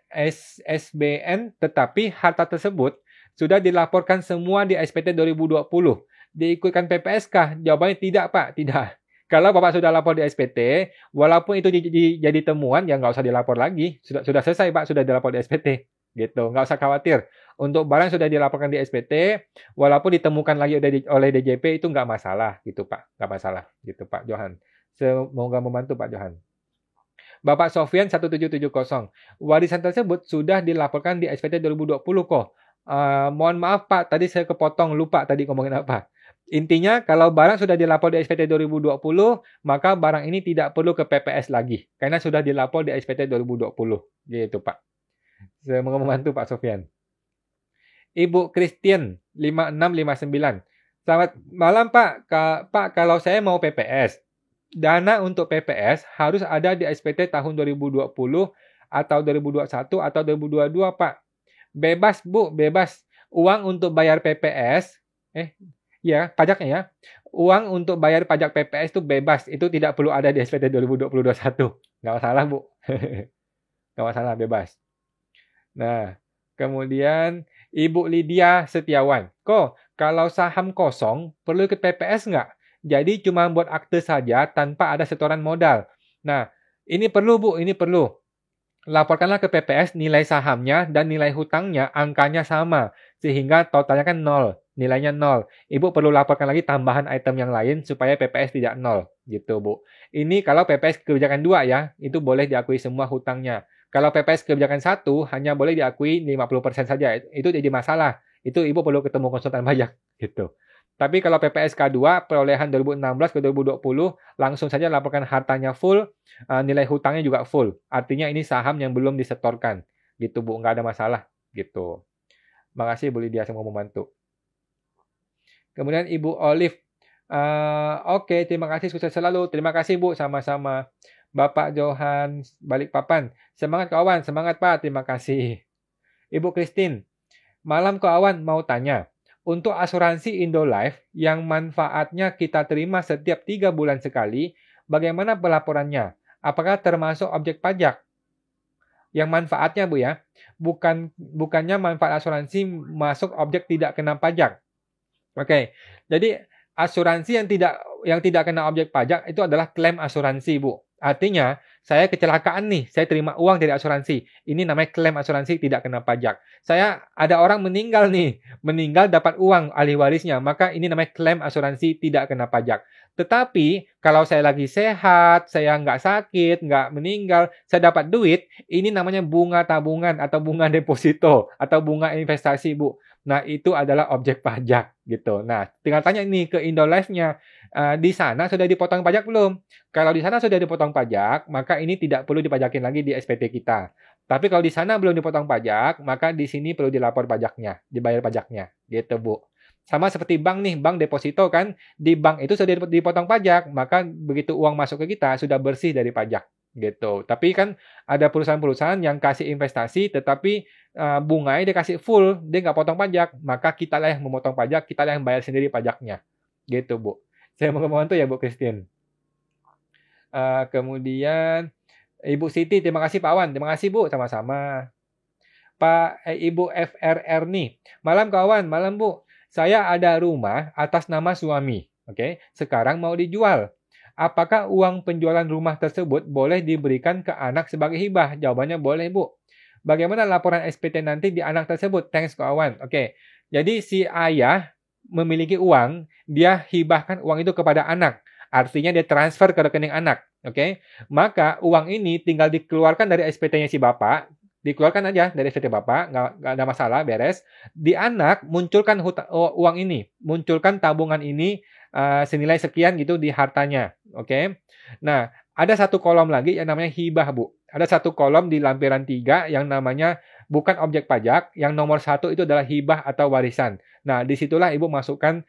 SBN, tetapi harta tersebut sudah dilaporkan semua di SPT 2020. Diikutkan PPS-kah? Jawabannya tidak, Pak. Tidak. Kalau Bapak sudah lapor di SPT, walaupun itu jadi temuan, ya nggak usah dilapor lagi. Sudah selesai, Pak. Sudah dilapor di SPT. Gitu. Nggak usah khawatir. Untuk barang sudah dilaporkan di SPT, walaupun ditemukan lagi oleh DJP, itu nggak masalah. Gitu, Pak. Nggak masalah. Gitu, Pak Johan. Semoga membantu, Pak Johan. Bapak Sofian 1770. Warisan tersebut sudah dilaporkan di SPT 2020 kok. Mohon maaf Pak, tadi saya kepotong, lupa tadi ngomongin apa. Intinya kalau barang sudah dilapor di SPT 2020, maka barang ini tidak perlu ke PPS lagi. Karena sudah dilapor di SPT 2020. Gitu Pak. Saya mau membantu Pak Sofian. Ibu Christian 5659. Selamat malam Pak. Pak, kalau saya mau PPS, dana untuk PPS harus ada di SPT tahun 2020 atau 2021 atau 2022, Pak. Bebas, Bu, bebas. Uang untuk bayar PPS, ya, pajaknya ya. Uang untuk bayar pajak PPS itu bebas. Itu tidak perlu ada di SPT 2020-2021. Nggak masalah, Bu. Nggak masalah, bebas. Nah, kemudian Ibu Lydia Setiawan. Kok, kalau saham kosong, perlu ikut PPS nggak? Jadi cuma buat akte saja tanpa ada setoran modal. Nah, ini perlu Bu, ini perlu. Laporkanlah ke PPS nilai sahamnya dan nilai hutangnya angkanya sama. Sehingga totalnya kan 0, nilainya 0. Ibu perlu laporkan lagi tambahan item yang lain supaya PPS tidak 0. Gitu Bu. Ini kalau PPS kebijakan 2 ya, itu boleh diakui semua hutangnya. Kalau PPS kebijakan 1 hanya boleh diakui 50% saja. Itu jadi masalah. Itu Ibu perlu ketemu konsultan pajak. Gitu. Tapi kalau PPS K2, perolehan 2016 ke 2020, langsung saja laporkan hartanya full, nilai hutangnya juga full. Artinya ini saham yang belum disetorkan. Gitu Bu, nggak ada masalah. Gitu. Makasih Bu Lydia, semua membantu. Kemudian Ibu Olive. Oke, terima kasih, sukses selalu. Terima kasih Bu, sama-sama. Bapak Johan Balikpapan. Semangat kawan, semangat Pak, terima kasih. Ibu Christine. Malam kawan, mau tanya. Untuk asuransi Indolife yang manfaatnya kita terima setiap 3 bulan sekali, bagaimana pelaporannya? Apakah termasuk objek pajak? Yang manfaatnya Bu ya, bukannya manfaat asuransi masuk objek tidak kena pajak. Oke, jadi asuransi yang tidak kena objek pajak itu adalah klaim asuransi Bu. Artinya, saya kecelakaan nih, saya terima uang dari asuransi. Ini namanya klaim asuransi tidak kena pajak. Ada orang meninggal nih, meninggal dapat uang ahli warisnya, maka ini namanya klaim asuransi tidak kena pajak. Tetapi, kalau saya lagi sehat, saya nggak sakit, nggak meninggal, saya dapat duit, ini namanya bunga tabungan atau bunga deposito atau bunga investasi Bu. Nah, itu adalah objek pajak gitu. Nah, tinggal tanya nih ke Indolife-nya, di sana sudah dipotong pajak belum? Kalau di sana sudah dipotong pajak, maka ini tidak perlu dipajakin lagi di SPT kita. Tapi kalau di sana belum dipotong pajak, maka di sini perlu dilapor pajaknya, dibayar pajaknya. Gitu, Bu. Sama seperti bank nih, bank deposito kan, di bank itu sudah dipotong pajak, maka begitu uang masuk ke kita sudah bersih dari pajak. Gitu. Tapi kan ada perusahaan-perusahaan yang kasih investasi, tetapi bunganya dia kasih full, dia nggak potong pajak, maka kita lah yang memotong pajak, kita lah yang bayar sendiri pajaknya. Gitu, Bu. Saya mau membantu ya Bu Christine. Kemudian Ibu Siti, terima kasih Pak Wan. Terima kasih Bu, sama-sama. Ibu FRR nih. Malam kawan, malam Bu. Saya ada rumah atas nama suami. Oke, sekarang mau dijual. Apakah uang penjualan rumah tersebut boleh diberikan ke anak sebagai hibah? Jawabannya boleh, Bu. Bagaimana laporan SPT nanti di anak tersebut? Thanks, Ko Awan. Oke. Jadi si ayah memiliki uang, dia hibahkan uang itu kepada anak. Artinya dia transfer ke rekening anak. Oke. Maka uang ini tinggal dikeluarkan dari SPT-nya si bapak, dikeluarkan aja dari SPT bapak, nggak ada masalah, beres. Di anak munculkan uang ini, munculkan tabungan ini senilai sekian gitu di hartanya. Oke. Nah, ada satu kolom lagi yang namanya hibah, Bu. Ada satu kolom di lampiran 3 yang namanya bukan objek pajak, yang nomor 1 itu adalah hibah atau warisan. Nah, disitulah Ibu masukkan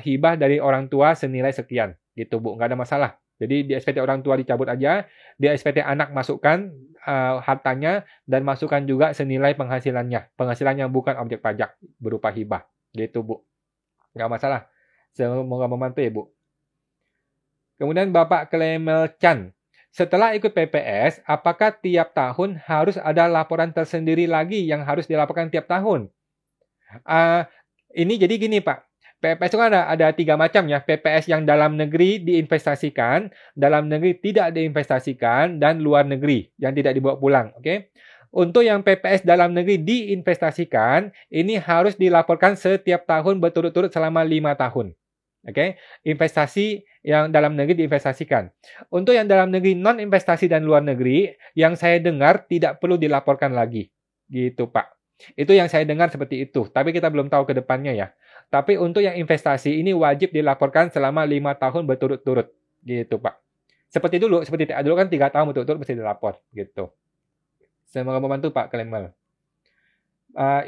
hibah dari orang tua senilai sekian. Gitu, Bu. Nggak ada masalah. Jadi di SPT orang tua dicabut aja, di SPT anak masukkan hartanya, dan masukkan juga senilai penghasilannya. Penghasilan yang bukan objek pajak berupa hibah. Gitu, Bu. Nggak masalah. Semoga membantu ya, Bu. Kemudian Bapak Klemel Chan. Setelah ikut PPS, apakah tiap tahun harus ada laporan tersendiri lagi yang harus dilaporkan tiap tahun? Ini jadi gini, Pak. PPS itu kan ada 3 macam ya. PPS yang dalam negeri diinvestasikan, dalam negeri tidak diinvestasikan, dan luar negeri yang tidak dibawa pulang. Oke? Untuk yang PPS dalam negeri diinvestasikan, ini harus dilaporkan setiap tahun berturut-turut selama 5 tahun. Oke, investasi yang dalam negeri diinvestasikan. Untuk yang dalam negeri non investasi dan luar negeri, yang saya dengar tidak perlu dilaporkan lagi. Gitu, Pak. Itu yang saya dengar seperti itu. Tapi kita belum tahu ke depannya ya. Tapi untuk yang investasi ini wajib dilaporkan selama 5 tahun berturut-turut. Gitu, Pak. Seperti TA dulu kan 3 tahun berturut-turut mesti dilapor. Gitu. Semoga membantu, Pak Klemel.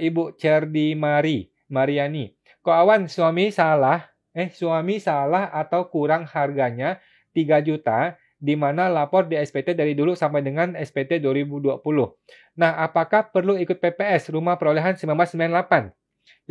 Ibu Cerdi Mariani. Ko Awan, suami salah atau kurang harganya 3 juta, di mana lapor di SPT dari dulu sampai dengan SPT 2020. Nah, apakah perlu ikut PPS rumah perolehan 1998?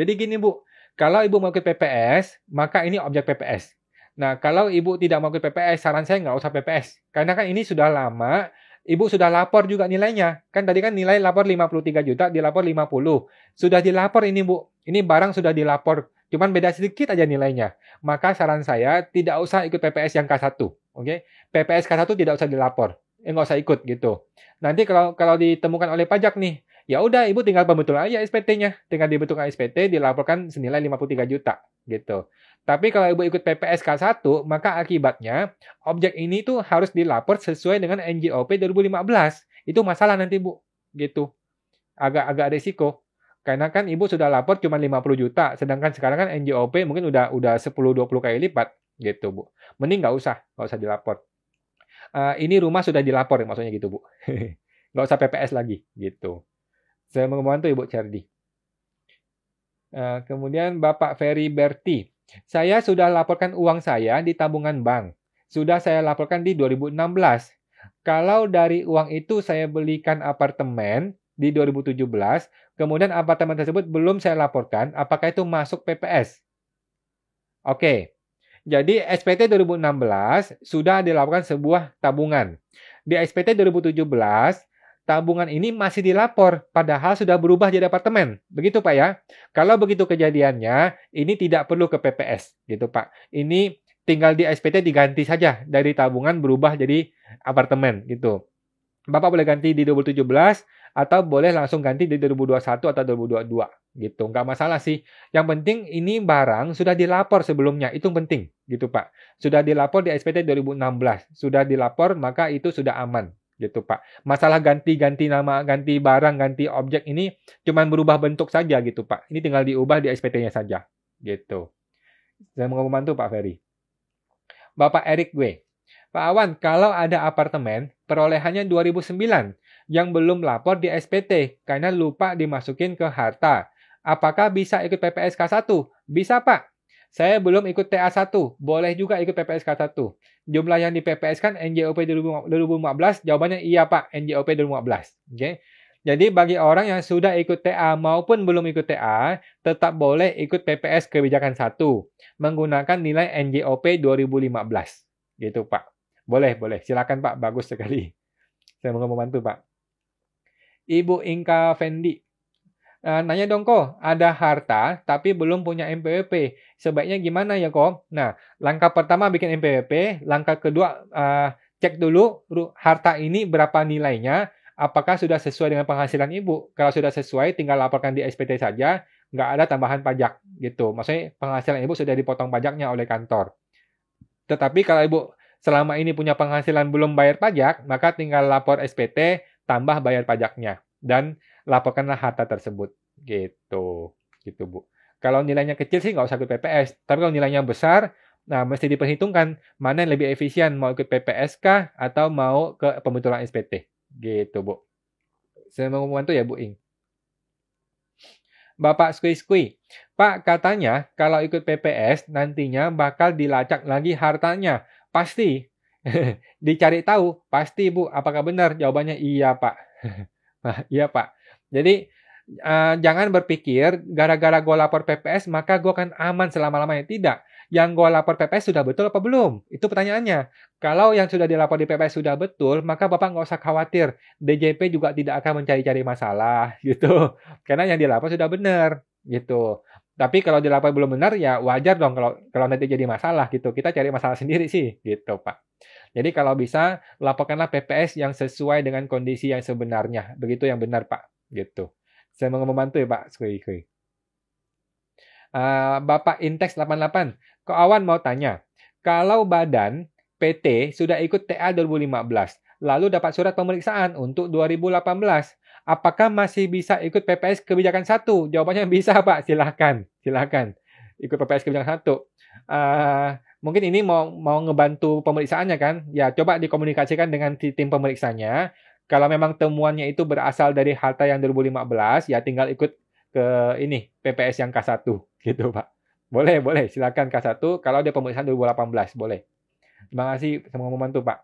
Jadi gini, Bu, kalau Ibu mau ikut PPS, maka ini objek PPS. Nah, kalau Ibu tidak mau ikut PPS, saran saya nggak usah PPS. Karena kan ini sudah lama, Ibu sudah lapor juga nilainya. Kan tadi kan nilai lapor 53 juta, dilapor 50. Sudah dilapor ini, Bu. Ini barang sudah dilapor. Cuman beda sedikit aja nilainya. Maka saran saya tidak usah ikut PPS yang K1. Oke? PPS K1 tidak usah dilapor. Nggak usah ikut gitu. Nanti kalau ditemukan oleh pajak nih, ya udah Ibu tinggal pembetulan aja SPT-nya. Tinggal dibetulkan SPT, dilaporkan senilai 53 juta gitu. Tapi kalau Ibu ikut PPS K1, maka akibatnya objek ini tuh harus dilapor sesuai dengan NJOP 2015. Itu masalah nanti, Bu. Gitu. Agak risiko. Karena kan Ibu sudah lapor cuma 50 juta, sedangkan sekarang kan NJOP mungkin udah 10-20 kali lipat gitu, Bu. Mending nggak usah dilapor. Ini rumah sudah dilapor maksudnya gitu, Bu. Nggak usah PPS lagi gitu. Saya mau membantu Ibu Cerdi. Kemudian Bapak Ferry Berti. Saya sudah laporkan uang saya di tabungan bank. Sudah saya laporkan di 2016. Kalau dari uang itu saya belikan apartemen di 2017, kemudian apartemen tersebut belum saya laporkan, apakah itu masuk PPS? Oke. Jadi SPT 2016 sudah dilaporkan sebuah tabungan. Di SPT 2017, tabungan ini masih dilapor, padahal sudah berubah jadi apartemen. Begitu, Pak ya. Kalau begitu kejadiannya, ini tidak perlu ke PPS, gitu, Pak. Ini tinggal di SPT diganti saja dari tabungan berubah jadi apartemen, gitu. Bapak boleh ganti di 2017 atau boleh langsung ganti di 2021 atau 2022 gitu. Nggak masalah sih. Yang penting ini barang sudah dilapor sebelumnya. Itu penting gitu, Pak. Sudah dilapor di SPT 2016. Sudah dilapor maka itu sudah aman gitu, Pak. Masalah ganti-ganti nama, ganti barang, ganti objek ini cuma berubah bentuk saja gitu, Pak. Ini tinggal diubah di SPT-nya saja gitu. Saya mau membantu Pak Ferry. Bapak Eric Gue. Pak Awan, kalau ada apartemen, perolehannya 2009, yang belum lapor di SPT, karena lupa dimasukin ke harta. Apakah bisa ikut PPS K1? Bisa, Pak. Saya belum ikut TA1, boleh juga ikut PPS K1. Jumlah yang di PPS kan NJOP 2015, jawabannya iya, Pak, NJOP 2015. Oke. Jadi bagi orang yang sudah ikut TA maupun belum ikut TA, tetap boleh ikut PPS kebijakan 1, menggunakan nilai NJOP 2015. Gitu, Pak. Boleh. Silakan, Pak. Bagus sekali. Saya mau membantu, Pak. Ibu Inka Fendi. Nanya dong kok, ada harta tapi belum punya NPWP. Sebaiknya gimana ya kok? Nah, langkah pertama bikin NPWP, langkah kedua cek dulu harta ini berapa nilainya, apakah sudah sesuai dengan penghasilan ibu. Kalau sudah sesuai, tinggal laporkan di SPT saja, nggak ada tambahan pajak gitu. Maksudnya penghasilan ibu sudah dipotong pajaknya oleh kantor. Tetapi kalau ibu selama ini punya penghasilan belum bayar pajak, maka tinggal lapor SPT, tambah bayar pajaknya. Dan laporkanlah harta tersebut. Gitu. Gitu, Bu. Kalau nilainya kecil sih nggak usah ikut PPS. Tapi kalau nilainya besar, nah mesti diperhitungkan mana yang lebih efisien, mau ikut PPS kah atau mau ke pembetulan SPT. Gitu, Bu. Saya mau membantu ya, Bu Ing. Bapak Skui-Skui, Pak katanya kalau ikut PPS nantinya bakal dilacak lagi hartanya. Pasti. Dicari tahu, pasti Bu. Apakah benar? Jawabannya iya Pak. Nah, iya Pak. Jadi jangan berpikir gara-gara gue lapor PPS maka gue akan aman selama-lamanya. Tidak. Yang gue lapor PPS sudah betul apa belum? Itu pertanyaannya. Kalau yang sudah dilapor di PPS sudah betul, maka Bapak nggak usah khawatir. DJP juga tidak akan mencari-cari masalah gitu. Karena yang dilapor sudah benar gitu. Tapi kalau dilapor belum benar ya wajar dong kalau nanti jadi masalah gitu. Kita cari masalah sendiri sih gitu Pak. Jadi kalau bisa laporkanlah PPS yang sesuai dengan kondisi yang sebenarnya. Begitu yang benar Pak gitu. Saya mau membantu ya Pak. Bapak Intex 88. Kok Awan mau tanya. Kalau badan PT sudah ikut TA 2015, lalu dapat surat pemeriksaan untuk 2018, apakah masih bisa ikut PPS kebijakan 1? Jawabannya bisa, Pak. Silakan. Ikut PPS kebijakan 1. Mungkin ini mau ngebantu pemeriksaannya kan? Ya, coba dikomunikasikan dengan tim pemeriksanya. Kalau memang temuannya itu berasal dari harta yang 2015, ya tinggal ikut ke ini PPS yang K1 gitu, Pak. Boleh, silakan K1 kalau dia pemeriksaan 2018, boleh. Terima kasih, semoga membantu, Pak.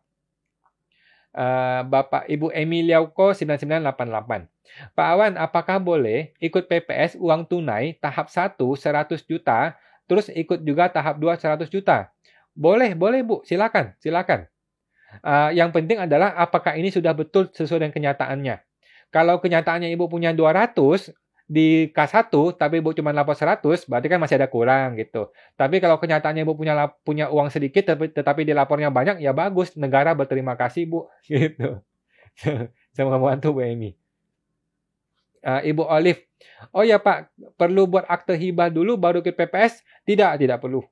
Bapak Ibu Emiliauko 9988. Pak Awan, apakah boleh ikut PPS uang tunai tahap 1 100 juta, terus ikut juga tahap 2 100 juta? Boleh Bu, silakan. Yang penting adalah apakah ini sudah betul sesuai dengan kenyataannya. Kalau kenyataannya Ibu punya 200 di K1 tapi Ibu cuma lapor 100, berarti kan masih ada kurang gitu. Tapi kalau kenyataannya Ibu punya uang sedikit tetapi dilapornya banyak, ya bagus, negara berterima kasih Bu gitu. Saya mau bantu Bu Emi. Ibu Olive, oh ya Pak, perlu buat akte hibah dulu baru ke PPS? Tidak perlu,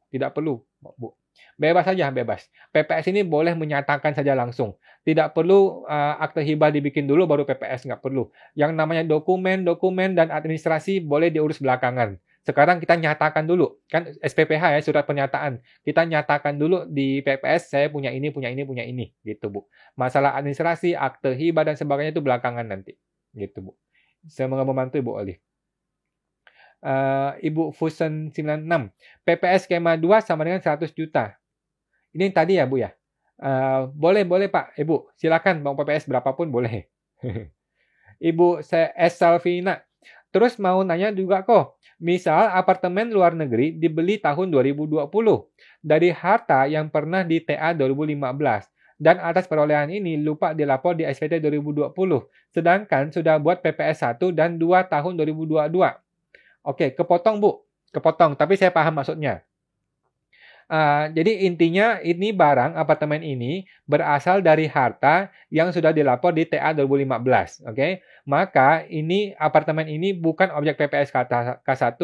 Bu. Bebas saja, bebas. PPS ini boleh menyatakan saja langsung. Tidak perlu akte hibah dibikin dulu baru PPS, nggak perlu. Yang namanya dokumen dan administrasi boleh diurus belakangan. Sekarang kita nyatakan dulu, kan SPPH ya, surat pernyataan. Kita nyatakan dulu di PPS, saya punya ini, gitu Bu. Masalah administrasi, akte hibah dan sebagainya itu belakangan nanti, gitu Bu. Saya mau membantu Ibu Olive. Ibu Fusen 96, PPS skema 2 sama dengan 100 juta. Ini tadi ya, Bu ya? Boleh Pak, Ibu. Silakan mau PPS berapapun boleh. Ibu S. Salvina. Terus mau nanya juga kok. Misal apartemen luar negeri dibeli tahun 2020 dari harta yang pernah di TA 2015. Dan atas perolehan ini lupa dilapor di SPT 2020. Sedangkan sudah buat PPS 1 dan 2 tahun 2022. Oke, kepotong Bu. Kepotong, tapi saya paham maksudnya. Jadi intinya ini barang apartemen ini berasal dari harta yang sudah dilapor di TA 2015, oke? Maka ini apartemen ini bukan objek PPS K1,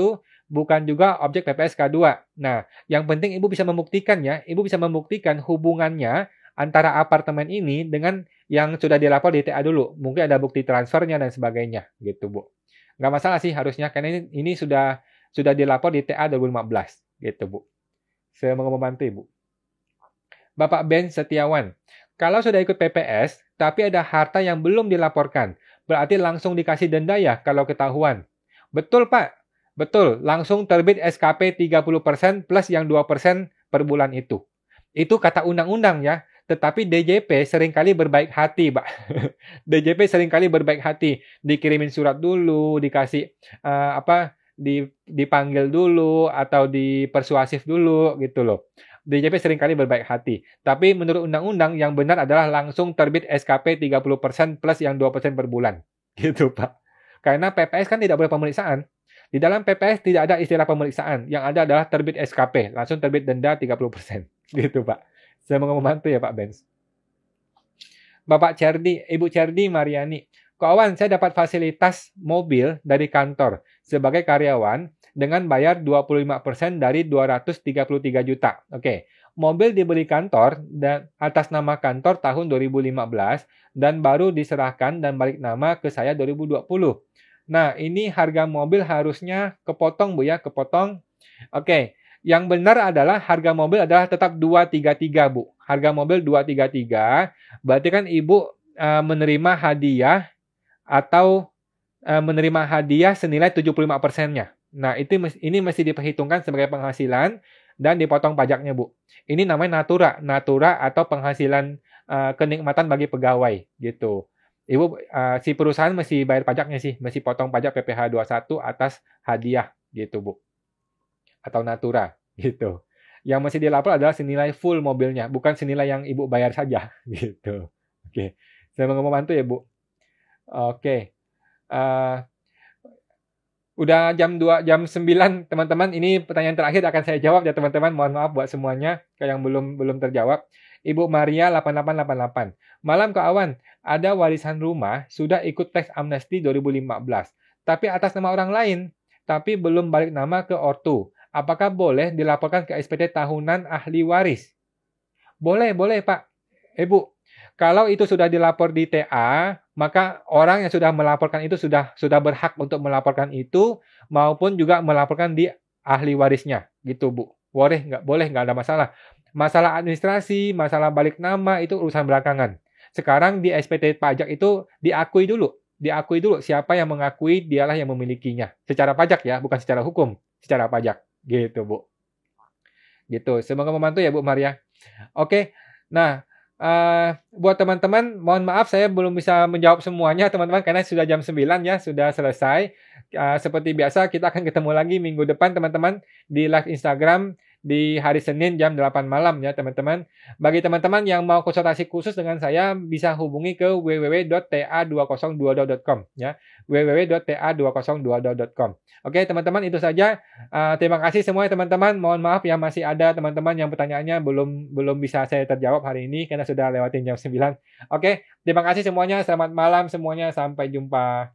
bukan juga objek PPS K2. Nah, yang penting Ibu bisa membuktikan ya, Ibu bisa membuktikan hubungannya antara apartemen ini dengan yang sudah dilapor di TA dulu. Mungkin ada bukti transfernya dan sebagainya, gitu Bu. Nggak masalah sih harusnya, karena ini sudah dilapor di TA 2015, gitu Bu. Saya mau membantu Ibu. Bapak Ben Setiawan, kalau sudah ikut PPS, tapi ada harta yang belum dilaporkan, berarti langsung dikasih denda ya kalau ketahuan? Betul Pak, betul. Langsung terbit SKP 30% plus yang 2% per bulan itu. Itu kata undang-undang ya. Tetapi DJP seringkali berbaik hati, Pak. DJP seringkali berbaik hati. Dikirimin surat dulu, dikasih dipanggil dulu atau dipersuasif dulu gitu loh. DJP seringkali berbaik hati. Tapi menurut undang-undang yang benar adalah langsung terbit SKP 30% plus yang 2% per bulan. Gitu, Pak. Karena PPS kan tidak boleh pemeriksaan. Di dalam PPS tidak ada istilah pemeriksaan. Yang ada adalah terbit SKP. Langsung terbit denda 30%. Gitu, Pak. Semoga membantu ya, Pak Benz. Bapak Cerdi, Ibu Cerdi Mariani. Kak Awan, saya dapat fasilitas mobil dari kantor sebagai karyawan dengan bayar 25% dari 233 juta. Oke. Mobil dibeli kantor dan atas nama kantor tahun 2015 dan baru diserahkan dan balik nama ke saya 2020. Nah, ini harga mobil harusnya kepotong, Bu ya, kepotong. Oke. Yang benar adalah harga mobil adalah tetap 233, Bu. Harga mobil 233, berarti kan Ibu menerima hadiah atau menerima hadiah senilai 75%-nya. Nah, ini mesti diperhitungkan sebagai penghasilan dan dipotong pajaknya, Bu. Ini namanya natura atau penghasilan kenikmatan bagi pegawai gitu. Ibu si perusahaan mesti bayar pajaknya sih, mesti potong pajak PPh 21 atas hadiah gitu, Bu. Atau natura gitu. Yang mesti dilapor adalah senilai full mobilnya, bukan senilai yang Ibu bayar saja gitu. Oke. Saya mau membantu ya, Bu. Oke. Udah jam 9, teman-teman. Ini pertanyaan terakhir akan saya jawab ya, teman-teman. Mohon maaf buat semuanya yang belum terjawab. Ibu Maria 8888. Malam Kak Awan, ada warisan rumah sudah ikut teks amnesti 2015, tapi atas nama orang lain, tapi belum balik nama ke ortu. Apakah boleh dilaporkan ke SPT tahunan ahli waris? Boleh, Pak. Bu, kalau itu sudah dilapor di TA, maka orang yang sudah melaporkan itu sudah berhak untuk melaporkan itu, maupun juga melaporkan di ahli warisnya, gitu Bu. Boleh nggak ada masalah. Masalah administrasi, masalah balik nama itu urusan belakangan. Sekarang di SPT pajak itu diakui dulu siapa yang mengakui dialah yang memilikinya. Secara pajak ya, bukan secara hukum, secara pajak, gitu Bu. Gitu. Semoga membantu ya Bu Maria. Oke. Nah, buat teman-teman, mohon maaf saya belum bisa menjawab semuanya teman-teman karena sudah jam 9 ya, sudah selesai. Seperti biasa kita akan ketemu lagi minggu depan teman-teman di live Instagram di hari Senin jam 8 malam ya teman-teman. Bagi teman-teman yang mau konsultasi khusus dengan saya bisa hubungi ke www.ta2022.com ya. www.ta2022.com. Oke, teman-teman itu saja. Terima kasih semuanya teman-teman. Mohon maaf ya masih ada teman-teman yang pertanyaannya belum bisa saya terjawab hari ini karena sudah lewatin jam 9. Oke, terima kasih semuanya. Selamat malam semuanya. Sampai jumpa.